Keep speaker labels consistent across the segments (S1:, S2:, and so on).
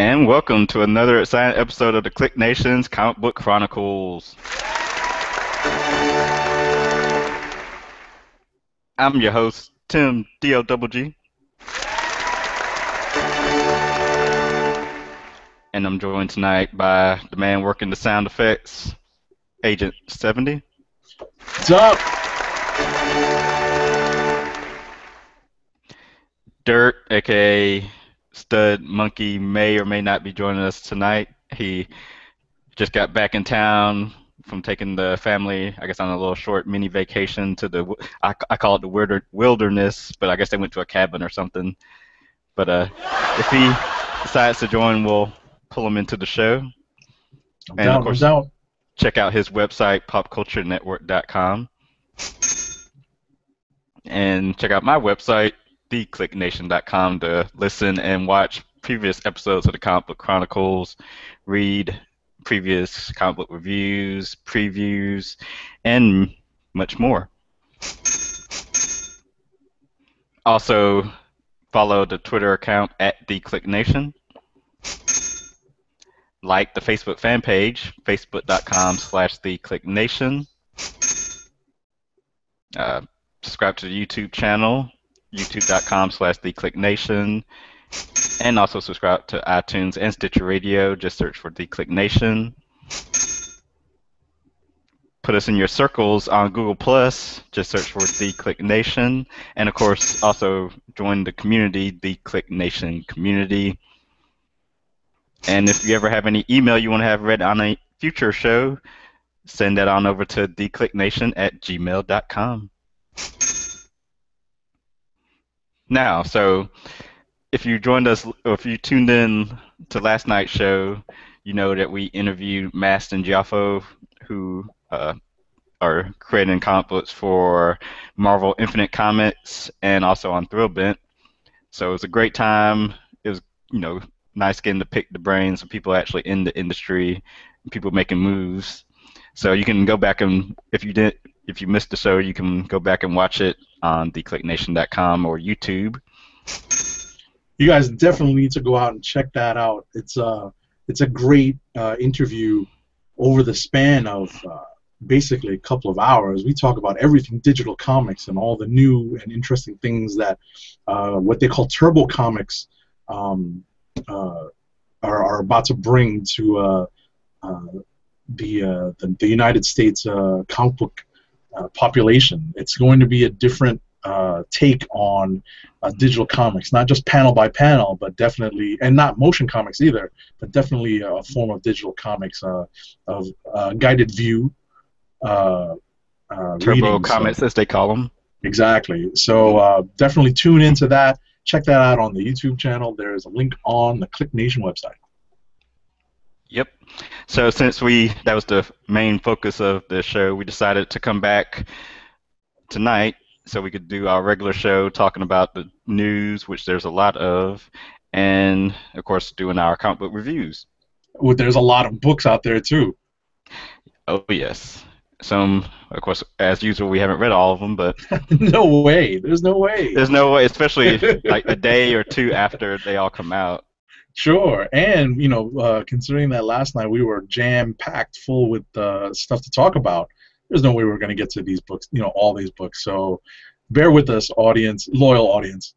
S1: And welcome to another exciting episode of the Click Nation's Comic Book Chronicles. I'm your host, Tim D-O-double-G. And I'm joined tonight by the man working the sound effects, Agent 70.
S2: What's up?
S1: Dirt, aka Stud Monkey, may or may not be joining us tonight. He just got back in town from taking the family, I guess, on a little short mini vacation to the, I call it the wilderness, but I guess they went to a cabin or something. But if he decides to join, we'll pull him into the show. And of course, check out his website, popculturenetwork.com. And check out my website, theclicknation.com, to listen and watch previous episodes of the Comic Book Chronicles, read previous comic book reviews, previews, and much more. Also, follow the Twitter account at theclicknation. Like the Facebook fan page, facebook.com/theclicknation. Subscribe to the YouTube channel, youtube.com/theclicknation. And also subscribe to iTunes and Stitcher Radio. Just search for The Click Nation. Put us in your circles on Google+. Just search for The Click Nation. And of course, also join the community, The Click Nation community. And if you ever have any email you want to have read on a future show, send that on over to theclicknation@gmail.com. Now, so if you joined us, or if you tuned in to last night's show, you know that we interviewed Mast and Geoffo, who are creating comic books for Marvel Infinite Comics and also on Thrillbent. So it was a great time. It was, nice getting to pick the brains of people actually in the industry, people making moves. So you can go back and if you missed the show, you can go back and watch it on theclicknation.com or YouTube.
S2: You guys definitely need to go out and check that out. It's a great interview over the span of basically a couple of hours. We talk about everything digital comics and all the new and interesting things that what they call turbo comics are about to bring to the United States comic book population. It's going to be a different take on digital comics, not just panel by panel, but definitely, and not motion comics either, but definitely a form of digital comics of guided view.
S1: Turbo comics, as they call them.
S2: Exactly. So definitely tune into that. Check that out on the YouTube channel. There's a link on the Click Nation website.
S1: Yep. So since that was the main focus of the show, we decided to come back tonight so we could do our regular show talking about the news, which there's a lot of, and of course doing our comic book reviews.
S2: Well, there's a lot of books out there too.
S1: Oh yes. Some, of course, as usual, we haven't read all of them, but
S2: no way. There's no way.
S1: There's no way, especially like a day or two after they all come out.
S2: Sure, and considering that last night we were jam-packed full with stuff to talk about, there's no way we're going to get to these books, all these books. So bear with us, audience, loyal audience.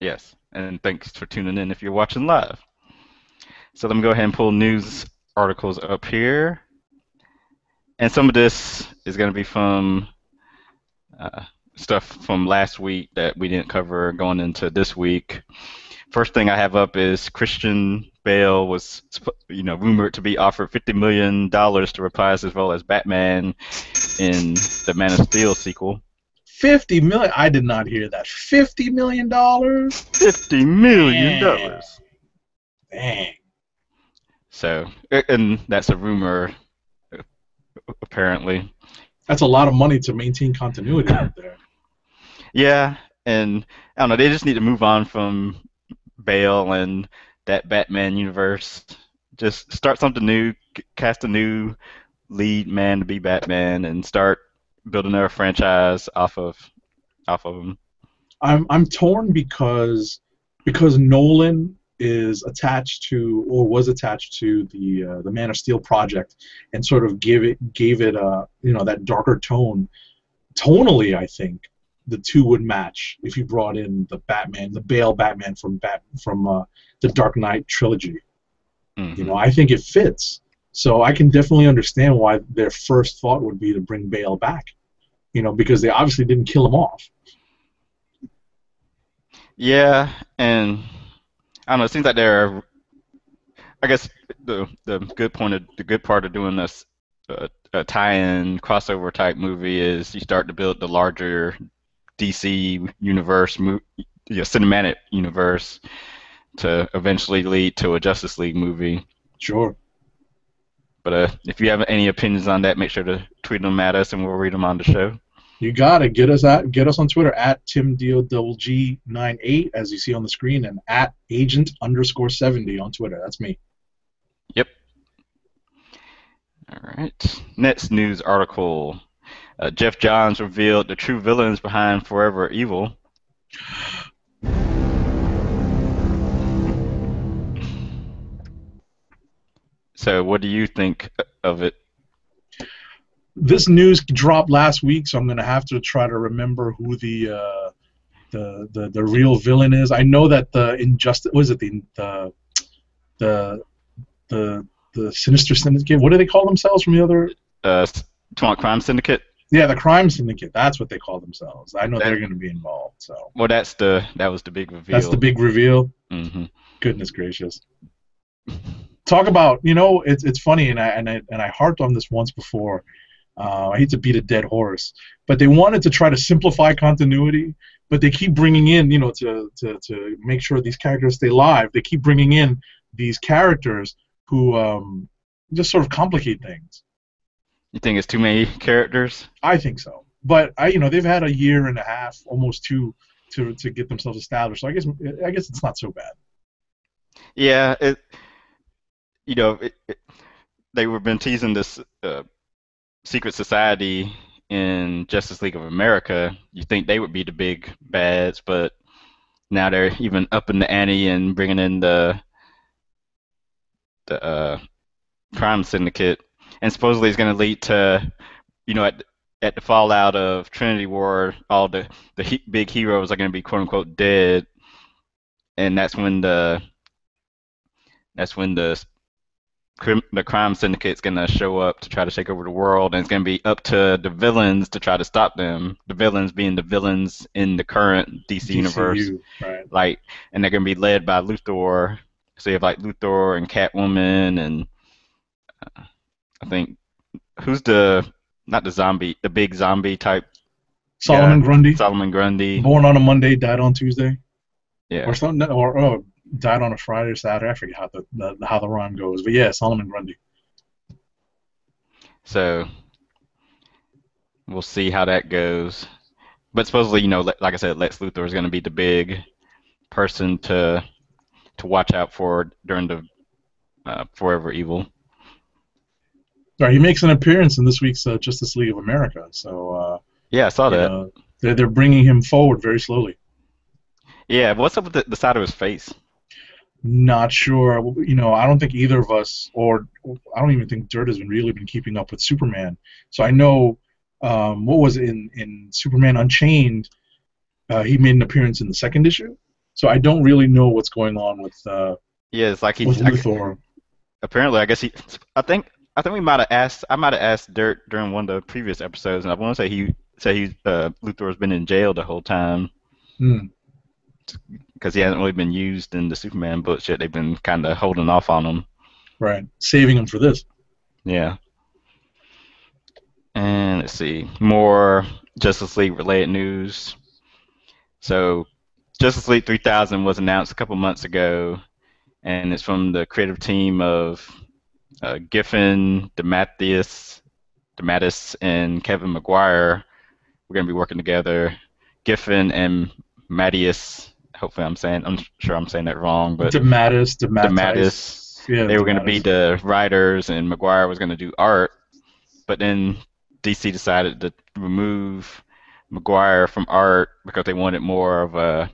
S1: Yes, and thanks for tuning in if you're watching live. So let me go ahead and pull news articles up here. And some of this is going to be from stuff from last week that we didn't cover going into this week. First thing I have up is Christian Bale was, rumored to be offered $50 million to reprise his role as Batman in the Man of Steel sequel.
S2: $50 million? I did not hear that. $50 million?
S1: $50 million.
S2: Dang.
S1: So, and that's a rumor, apparently.
S2: That's a lot of money to maintain continuity out there.
S1: Yeah, and I don't know, they just need to move on from Bale and that Batman universe. Just start something new, cast a new lead man to be Batman, and start building their franchise off of him.
S2: I'm torn because Nolan is attached to, or was attached to, the Man of Steel project, and sort of gave it a, that darker tone. Tonally, I think the two would match if you brought in the Bale Batman from the Dark Knight trilogy.
S1: Hmm.
S2: I think it fits. So I can definitely understand why their first thought would be to bring Bale back. Because they obviously didn't kill him off.
S1: Yeah, and I don't know. It seems like they're. I guess the good part of doing this a tie-in crossover type movie is you start to build the larger DC universe, cinematic universe, to eventually lead to a Justice League movie.
S2: Sure.
S1: But if you have any opinions on that, make sure to tweet them at us, and we'll read them on the show.
S2: You got to get us on Twitter at TimDOG98, as you see on the screen, and at agent_70 on Twitter. That's me.
S1: Yep. All right. Next news article. Jeff Johns revealed the true villains behind Forever Evil. So, what do you think of it?
S2: This news dropped last week, so I'm going to have to try to remember who the real villain is. I know that the Injustice, was it the the Sinister Syndicate? What do they call themselves from the other?
S1: Uh, Crime Syndicate.
S2: Yeah, the Crime Syndicate. That's what they call themselves. I know
S1: That
S2: they're going to be involved. So
S1: well, that was the big
S2: that's the
S1: reveal.
S2: big reveal.
S1: Hmm.
S2: Goodness gracious! Talk about, it's funny, and I harped on this once before. I hate to beat a dead horse, but they wanted to try to simplify continuity, but they keep bringing in, to make sure these characters stay live. They keep bringing in these characters who just sort of complicate things.
S1: You think it's too many characters?
S2: I think so, but they've had a year and a half, almost two, to get themselves established. So I guess it's not so bad.
S1: Yeah, you know, they were been teasing this secret society in Justice League of America. You think they would be the big bads, but now they're even upping the ante and bringing in the crime syndicate, and supposedly it's going to lead to, at the fallout of Trinity War, all the big heroes are going to be quote unquote dead, and that's when the crime syndicate's gonna show up to try to take over the world, and it's gonna be up to the villains to try to stop them. The villains being the villains in the current DC universe,
S2: DCU, right?
S1: like, and they're gonna be led by Luthor. So you have like Luthor and Catwoman, and I think who's the not the zombie, the big zombie type guy,
S2: Solomon Grundy,
S1: Solomon Grundy.
S2: born on a Monday, died on Tuesday, or
S1: Yeah.
S2: something, or died on a Friday or Saturday. I forget how the rhyme goes, but yeah, Solomon Grundy.
S1: So we'll see how that goes. But supposedly, like I said, Lex Luthor is going to be the big person to watch out for during the Forever Evil.
S2: Right, he makes an appearance in this week's Justice League of America. So
S1: Yeah, I saw
S2: you
S1: that.
S2: know they're bringing him forward very slowly.
S1: Yeah, what's up with the side of his face?
S2: Not sure. I don't think either of us, or I don't even think Dirt has really been keeping up with Superman. So I know, what was it, in Superman Unchained, he made an appearance in the second issue. So I don't really know what's going on
S1: Yeah, it's like
S2: with Luthor.
S1: apparently, I guess I think I might have asked Dirt during one of the previous episodes, and I want to say Luthor's been in jail the whole time
S2: Hmm,
S1: because he hasn't really been used in the Superman books yet. They've been kind of holding off on him.
S2: right, saving him for this.
S1: Yeah. And let's see, more Justice League related news. So, Justice League 3000 was announced a couple months ago, and it's from the creative team of Giffen, DeMatteis, and Kevin McGuire. We're going to be working together. Giffen and Mattias. Hopefully, I'm sure I'm saying that wrong, but DeMatteis.
S2: DeMatteis. Yeah,
S1: They were going to be
S2: DeMatteis.
S1: the writers, and McGuire was going to do art. But then DC decided to remove McGuire from art because they wanted more of a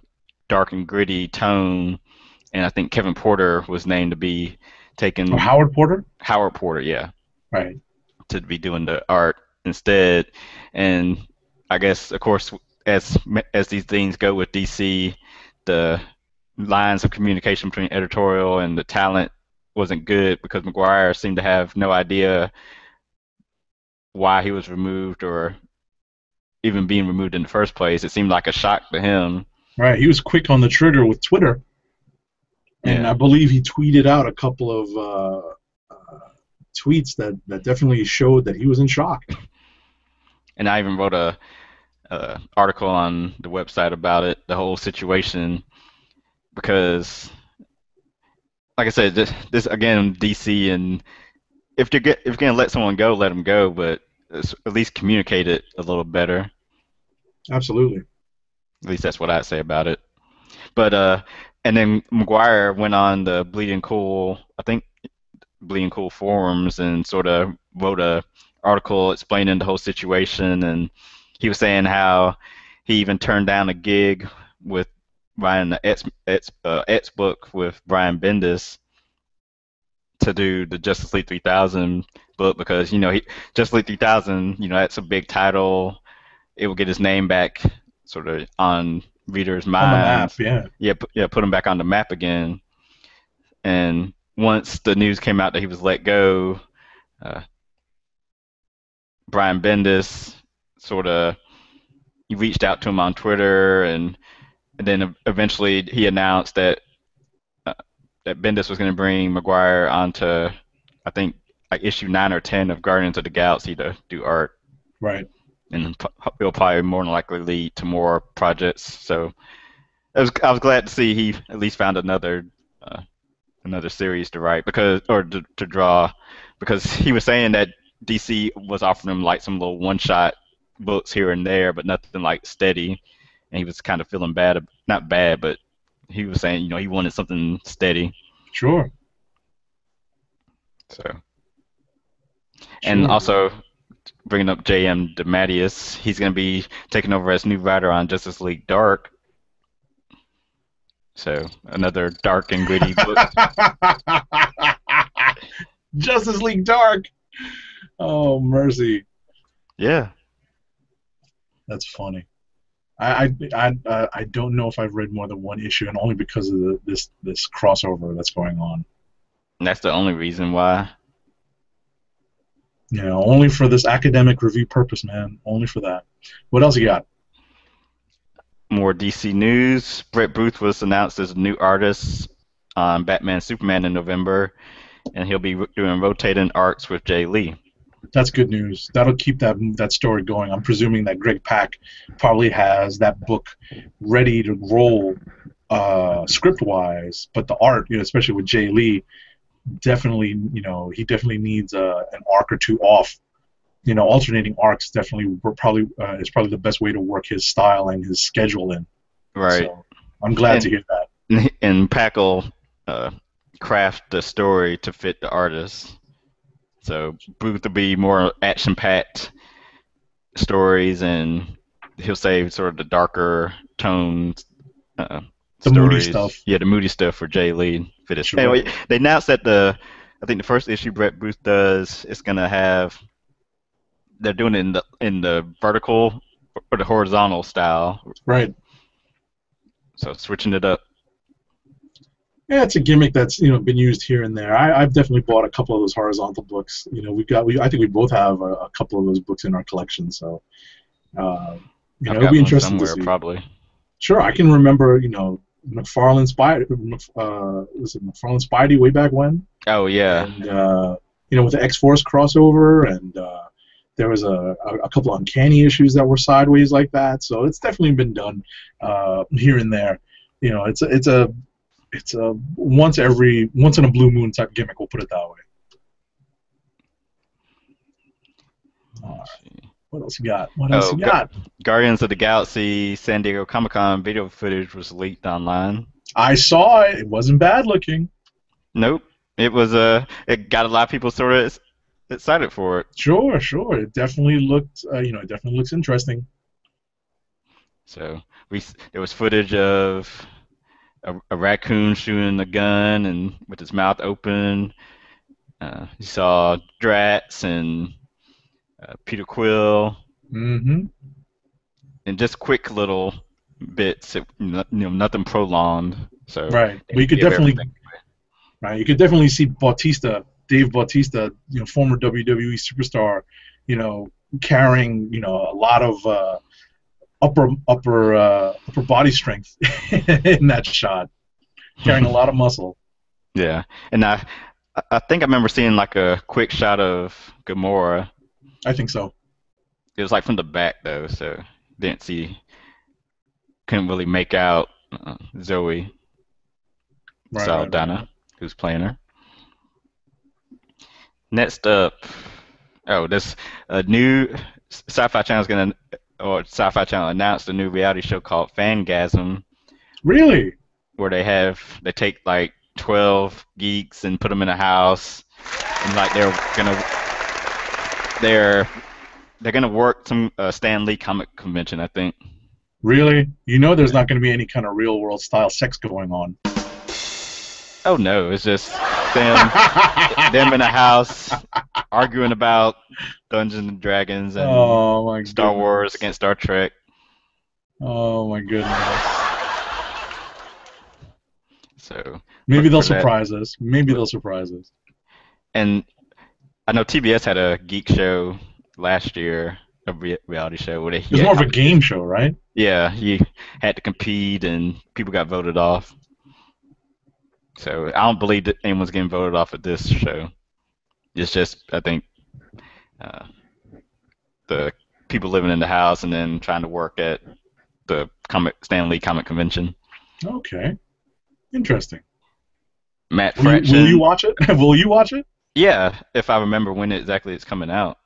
S1: dark and gritty tone, and I think Kevin Porter was named to be
S2: Or
S1: taking
S2: Howard Porter.
S1: Howard Porter, yeah,
S2: Right.
S1: to be doing the art instead. And I guess, of course, as as these things go with DC, the lines of communication between editorial and the talent wasn't good because McGuire seemed to have no idea why he was removed or even being removed in the first place. It seemed like a shock to him.
S2: Right. He was quick on the trigger with Twitter, and I
S1: Yeah.
S2: believe he tweeted out a couple of tweets that definitely showed that he was in shock.
S1: And I even wrote a article on the website about it, the whole situation, because, like I said, this again, DC, and if you're gonna let someone go, let them go, but at least communicate it a little better.
S2: Absolutely.
S1: At least that's what I'd say about it. But and then McGuire went on the Bleeding Cool, I think Bleeding Cool forums, and sort of wrote a article explaining the whole situation, and he was saying how he even turned down a gig with Brian the X book with Brian Bendis to do the Justice League 3000 book because Justice League 3000, that's a big title. It will get his name back, sort of on readers'
S2: On the map,
S1: minds.
S2: yeah.
S1: Yeah, put him back on the map again. And once the news came out that he was let go, uh, Brian Bendis sort of he reached out to him on Twitter, and then eventually he announced uh, that Bendis was going to bring McGuire onto, I think, like issue 9 or 10 of Guardians of the Galaxy to do art,
S2: Right.
S1: and it'll probably more than likely lead to more projects. So I was glad to see he at least found uh, another series to write because or to draw because he was saying that DC was offering him like some little one shot books here and there, but nothing like steady, and he was kind of feeling bad, not bad, but he was saying he wanted something steady.
S2: Sure.
S1: So and
S2: Sure.
S1: also bringing up J.M. DeMatteis, he's going to be taking over as new writer on Justice League Dark. So another dark and gritty book.
S2: Justice League Dark. Oh mercy.
S1: Yeah,
S2: That's funny. I don't know if I've read more than one issue, and only because of this crossover that's going on.
S1: and that's the only reason why.
S2: Only for this academic review purpose, man. Only for that. What else you got?
S1: More DC news. Brett Booth was announced as a new artist on Batman Superman in November, and he'll be doing rotating arcs with Jay Lee.
S2: That's good news. That'll keep that story going. I'm presuming that Greg Pak probably has that book ready to roll, script wise, but the art, especially with Jay Lee, definitely, he definitely needs an arc or two off. Alternating arcs definitely is probably the best way to work his style and his schedule in.
S1: Right.
S2: So I'm glad to
S1: And
S2: hear that.
S1: and Pack will craft the story to fit the artist. So Booth will be more action-packed stories, and he'll save sort of the darker tones
S2: The moody
S1: stories.
S2: stuff.
S1: Yeah, the moody stuff for Jay Lee for this.
S2: Sure.
S1: Anyway, they announced that I think the first issue Brett Booth does is gonna have. They're doing it in the vertical or the horizontal style,
S2: Right.
S1: so switching it up.
S2: Yeah, it's a gimmick that's been used here and there. I've definitely bought a couple of those horizontal books. I think we both have a couple of those books in our collection. So uh,
S1: I've
S2: it'll
S1: got
S2: be
S1: one
S2: interesting to
S1: somewhere
S2: see.
S1: probably.
S2: Sure, I can remember McFarlane was it McFarlane Spidey way back when,
S1: Oh yeah,
S2: and with the X Force crossover, and there was a couple of Uncanny issues that were sideways like that. So it's definitely been done here and there. It's a once in a blue moon type gimmick. We'll put it that way. All right.
S1: let's see.
S2: What else you got? What else
S1: Oh,
S2: you got?
S1: Guardians of the Galaxy San Diego Comic Con video footage was leaked online.
S2: I saw it. It wasn't bad looking.
S1: Nope, it got a lot of people sort of excited for it.
S2: Sure, sure. It definitely looked. It definitely looks interesting.
S1: So there was footage of a raccoon shooting a gun and with his mouth open. You saw Drax and Peter Quill,
S2: Mm-hmm.
S1: and just quick little bits, nothing prolonged. So
S2: Right.
S1: they
S2: But you
S1: didn't
S2: could
S1: give
S2: definitely,
S1: everything.
S2: right. You could definitely see Bautista, Dave Bautista, former WWE superstar, you know, carrying, a lot of upper body strength in that shot, carrying a lot of muscle.
S1: Yeah, and I think I remember seeing like a quick shot of Gamora.
S2: I think so.
S1: It was like from the back though, so didn't see, couldn't really make out Zoe
S2: Right, right, right.
S1: Saldana, who's playing her. Next up, oh, this new Sci-Fi Channel is gonna, or Sci-Fi Channel announced a new reality show called Fangasm,
S2: Really?
S1: where they take like 12 geeks and put them in a house, and like they're they're gonna work some Stan Lee comic convention, I think.
S2: Really? There's not going to be any kind of real world style sex going on.
S1: Oh no, it's just them them in a house arguing about Dungeons and Dragons and
S2: Oh my
S1: Star Wars
S2: goodness.
S1: against Star Trek.
S2: Oh my goodness.
S1: So
S2: Maybe
S1: look
S2: they'll
S1: for that.
S2: surprise us. Maybe they'll surprise us.
S1: And I know TBS had a geek show last year, a reality show where he
S2: It's
S1: had
S2: more of a game show, right?
S1: yeah, he had to compete and people got voted off. So I don't believe that anyone's getting voted off at this show. It's just I think uh, the people living in the house and then trying to work at the comic Stan Lee comic convention.
S2: Okay. Interesting.
S1: Matt
S2: Will you
S1: Fraction,
S2: watch it? Will you watch it?
S1: yeah, if I remember when exactly it's coming out.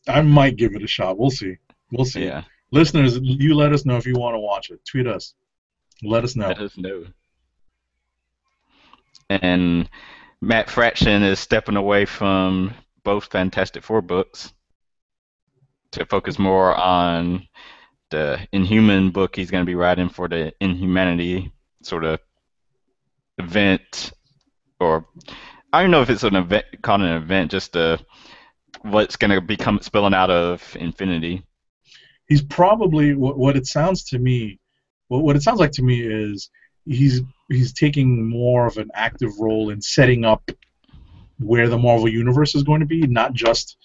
S2: I might give it a shot. We'll see. We'll see.
S1: Yeah,
S2: Listeners, you let us know if you want to watch it. Tweet us. Let us
S1: let
S2: know.
S1: us know. And Matt Fraction is stepping away from both Fantastic Four books to focus more on the Inhuman book he's going to be writing for the Inhumanity sort of event, or I don't know if it's an event, called an event, just what's going to become spilling out of Infinity.
S2: He's probably what it sounds to me. What it sounds like to me is he's he's taking more of an active role in setting up where the Marvel universe is going to be, not just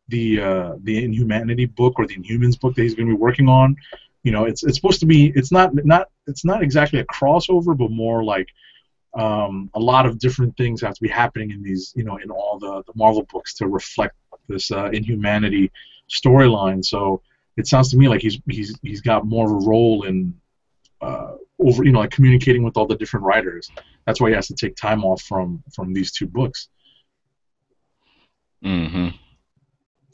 S2: the Inhumanity book or the Inhumans book that he's going to be working on. It's supposed to be. It's not exactly a crossover, but more like a lot of different things have to be happening in these, in all the Marvel books to reflect this Inhumanity storyline. So it sounds to me like he's got more of a role in over, like communicating with all the different writers. That's why he has to take time off from these two books.
S1: Hmm.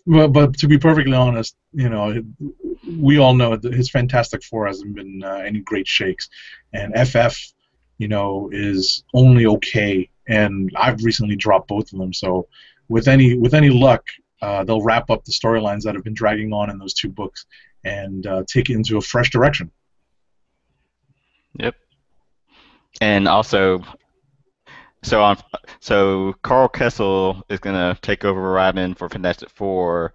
S2: But to be perfectly honest, we all know that his Fantastic Four hasn't been any great shakes, and FF, is only okay. And I've recently dropped both of them, so with any luck, they'll wrap up the storylines that have been dragging on in those two books and take it into a fresh direction.
S1: Yep. And also, so on, so Carl Kessel is gonna take over writing for Fantastic Four,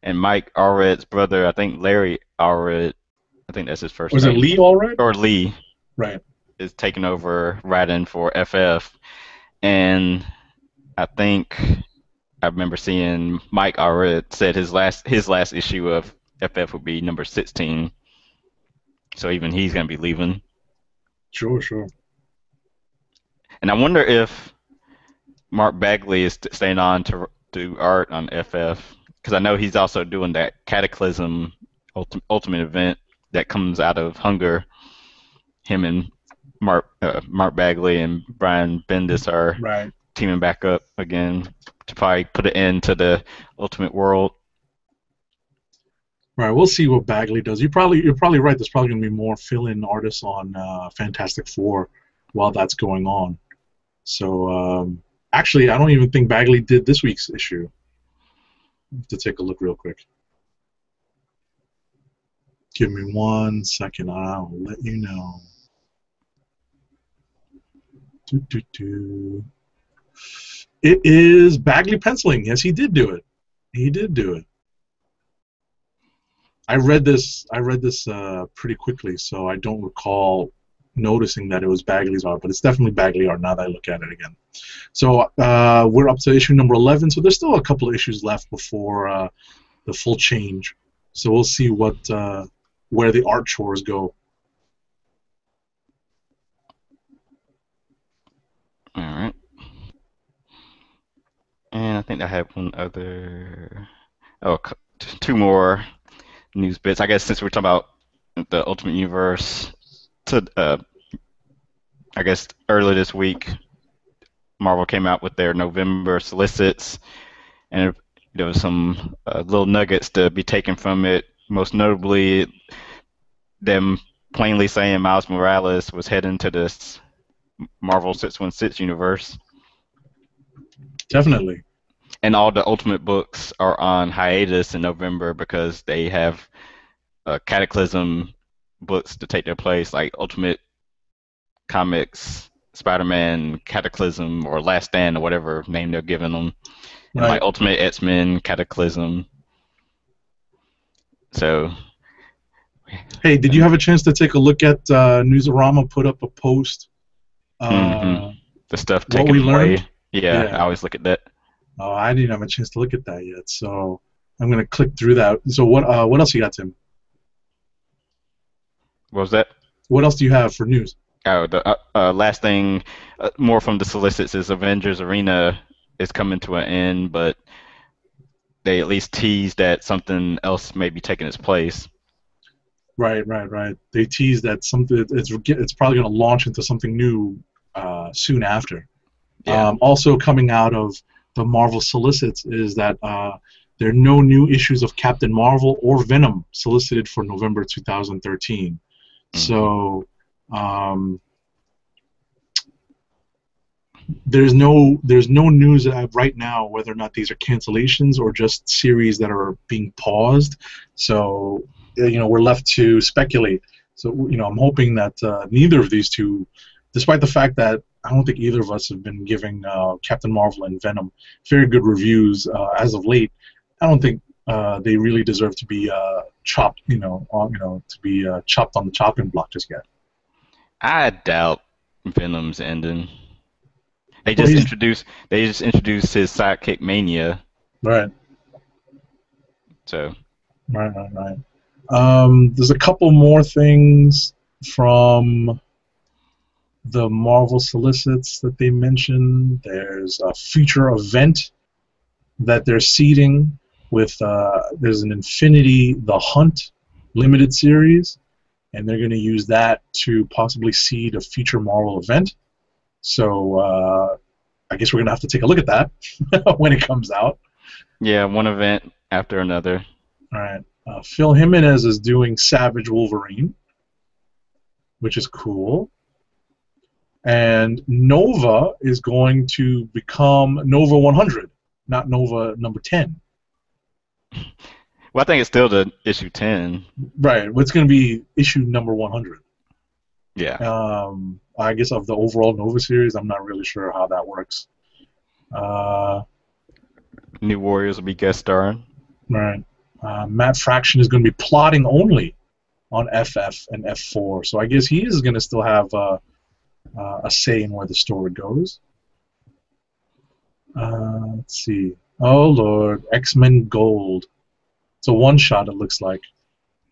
S1: and Mike Allred's brother, I think Larry Allred, I think that's his first
S2: Was it
S1: name,
S2: Lee Allred?
S1: or Lee,
S2: Right.
S1: is taking over writing for FF. And I think I remember seeing Mike Allred said his last issue of FF would be number 16. So even he's gonna be leaving.
S2: Sure, sure.
S1: And I wonder if Mark Bagley is staying on to do art on FF because I know he's also doing that Cataclysm Ultimate event that comes out of Hunger. Him and Mark Bagley and Brian Bendis are
S2: Right.
S1: teaming back up again to probably put an end to the Ultimate World.
S2: Right. We'll see what Bagley does. You're probably right. There's probably going to be more fill-in artists on Fantastic Four while that's going on. So actually, I don't even think Bagley did this week's issue. I have to take a look real quick. Give me 1 second. I'll let you know. Do, do, do. It is Bagley penciling. Yes, he did do it. He did do it. I read this. Pretty quickly, so I don't recall noticing that it was Bagley's art, but it's definitely Bagley art now that I look at it again. So we're up to issue number 11. So there's still a couple of issues left before the full change. So we'll see what where the art chores go.
S1: All right. And I think I have one other. Oh, two more news bits. I guess since we're talking about the Ultimate Universe, to I guess earlier this week, Marvel came out with their November solicits, and there was some little nuggets to be taken from it. Most notably, them plainly saying Miles Morales was heading to this Marvel 616 universe.
S2: Definitely.
S1: And all the Ultimate books are on hiatus in November because they have Cataclysm books to take their place, like Ultimate Comics, Spider-Man, Cataclysm, or Last Stand, or whatever name they're giving them, and
S2: Right.
S1: like Ultimate X-Men, Cataclysm. So,
S2: Hey, did you have a chance to take a look at Newsarama put up a post?
S1: the stuff
S2: What
S1: taken
S2: we
S1: away.
S2: learned?
S1: Yeah, I
S2: Yeah.
S1: always look at that.
S2: Oh, I didn't have a chance to look at that yet, so I'm gonna click through that. So what else you got, Tim?
S1: What was that?
S2: What else do you have for news?
S1: Oh, the last thing, more from the solicits, is Avengers Arena is coming to an end, but they at least tease that something else may be taking its place.
S2: Right. They teased that something it's probably going to launch into something new soon after.
S1: Yeah.
S2: Also coming out of the Marvel solicits is that there are no new issues of Captain Marvel or Venom solicited for November 2013. So there's no news right now whether or not these are cancellations or just series that are being paused. So we're left to speculate. So I'm hoping that neither of these two, despite the fact that I don't think either of us have been giving Captain Marvel and Venom very good reviews as of late, I don't think they really deserve to be chopped, chopped on the chopping block just yet.
S1: I doubt Venom's ending. They
S2: Well,
S1: just introduced his sidekick Mania.
S2: Right.
S1: So.
S2: Right. There's a couple more things from the Marvel solicits that they mentioned. There's a future event that they're seeding with. There's an Infinity The Hunt limited series, and they're going to use that to possibly seed a future Marvel event. So I guess we're going to have to take a look at that when it comes out.
S1: Yeah, one event after another.
S2: All right. Phil Jimenez is doing Savage Wolverine, which is cool. And Nova is going to become Nova 100, not Nova number 10.
S1: Well, I think it's still the issue 10.
S2: Right. It's going to be issue number 100.
S1: Yeah.
S2: I guess of the overall Nova series, I'm not really sure how that works.
S1: New Warriors will be guest starring.
S2: Right. Matt Fraction is going to be plotting only on FF and F4, so I guess he is going to still have a say in where the story goes. Let's see. Oh Lord, X-Men Gold. It's a one-shot, it looks like.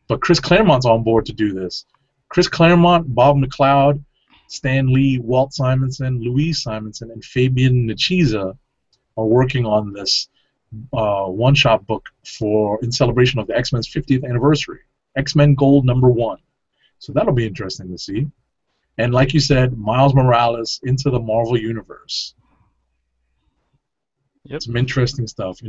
S2: But Chris Claremont's on board to do this. Chris Claremont, Bob McLeod, Stan Lee, Walt Simonson, Louise Simonson, and Fabian Nicieza are working on this one-shot book in celebration of the X-Men's 50th anniversary. X-Men Gold #1. So that'll be interesting to see. And like you said, Miles Morales into the Marvel Universe.
S1: Yep.
S2: Some interesting stuff.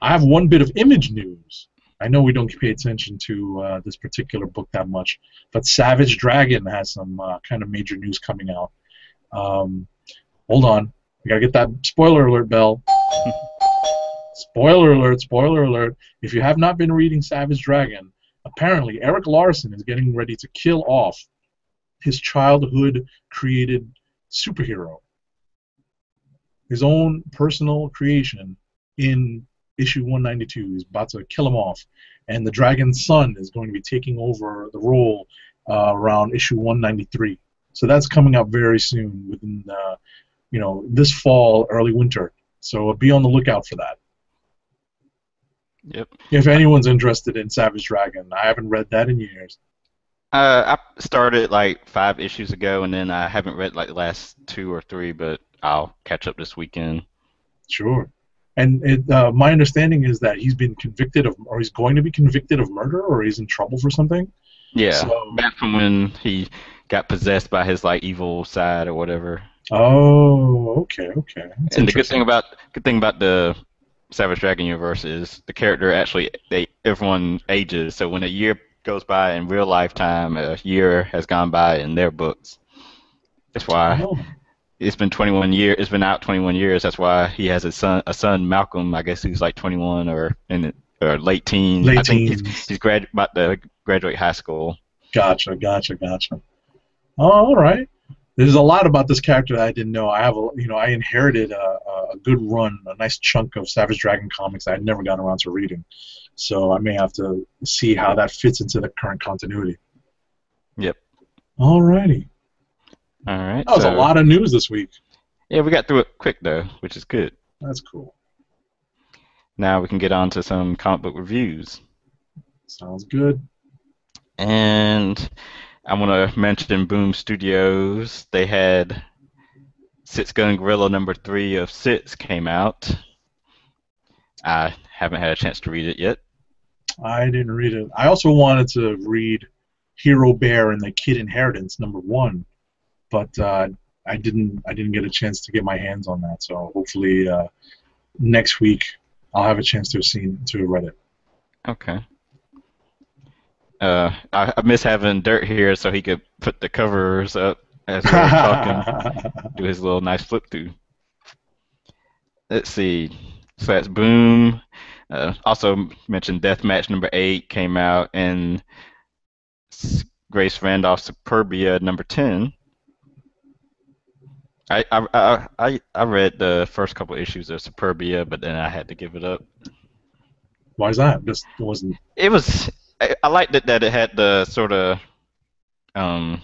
S2: I have one bit of Image news. I know we don't pay attention to this particular book that much, but Savage Dragon has some kind of major news coming out. Hold on. I gotta get that spoiler alert bell. Spoiler alert. If you have not been reading Savage Dragon, apparently Eric Larson is getting ready to kill off his childhood created superhero, his own personal creation in issue 192. He's about to kill him off, and the Dragon's son is going to be taking over the role around issue 193. So that's coming up very soon, within this fall, early winter. So be on the lookout for that.
S1: Yep.
S2: If anyone's interested in Savage Dragon, I haven't read that in years.
S1: I started like 5 issues ago, and then I haven't read like the last 2 or 3, but I'll catch up this weekend.
S2: Sure. And my understanding is that he's been convicted of, or he's going to be convicted of murder, or he's in trouble for something.
S1: Yeah,
S2: So,
S1: back from when he got possessed by his like evil side or whatever.
S2: oh, okay. That's
S1: And the
S2: interesting.
S1: good thing about the Savage Dragon universe is the character actually everyone ages. So when a year goes by in real lifetime, a year has gone by in their books. That's why
S2: Oh,
S1: it's been 21 years. It's been out 21 years. That's why he has a son Malcolm. I guess he's like 21 or late teen.
S2: late
S1: I think
S2: teens.
S1: he's about to graduate high school.
S2: Gotcha. Oh, all right. There's a lot about this character that I didn't know. I inherited a good run, a nice chunk of Savage Dragon comics I had never gotten around to reading. So I may have to see how that fits into the current continuity.
S1: Yep.
S2: All righty.
S1: All right.
S2: That was a lot of news this week.
S1: Yeah, we got through it quick though, which is good.
S2: That's cool.
S1: Now we can get on to some comic book reviews.
S2: Sounds good.
S1: And I want to mention Boom Studios. They had Six Gun Gorilla #3 of Six came out. I haven't had a chance to read it yet.
S2: I didn't read it. I also wanted to read Hero Bear and the Kid Inheritance #1, but I didn't get a chance to get my hands on that. So hopefully next week I'll have a chance to read it.
S1: Okay. I miss having Dirt here so he could put the covers up as we were talking, do his little nice flip through. Let's see. So that's Boom. Also mentioned Deathmatch #8 came out, and Grace Randolph's Superbia #10. I read the first couple issues of Superbia, but then I had to give it up.
S2: Why is that? Just wasn't.
S1: It was I liked it that it had the sort of what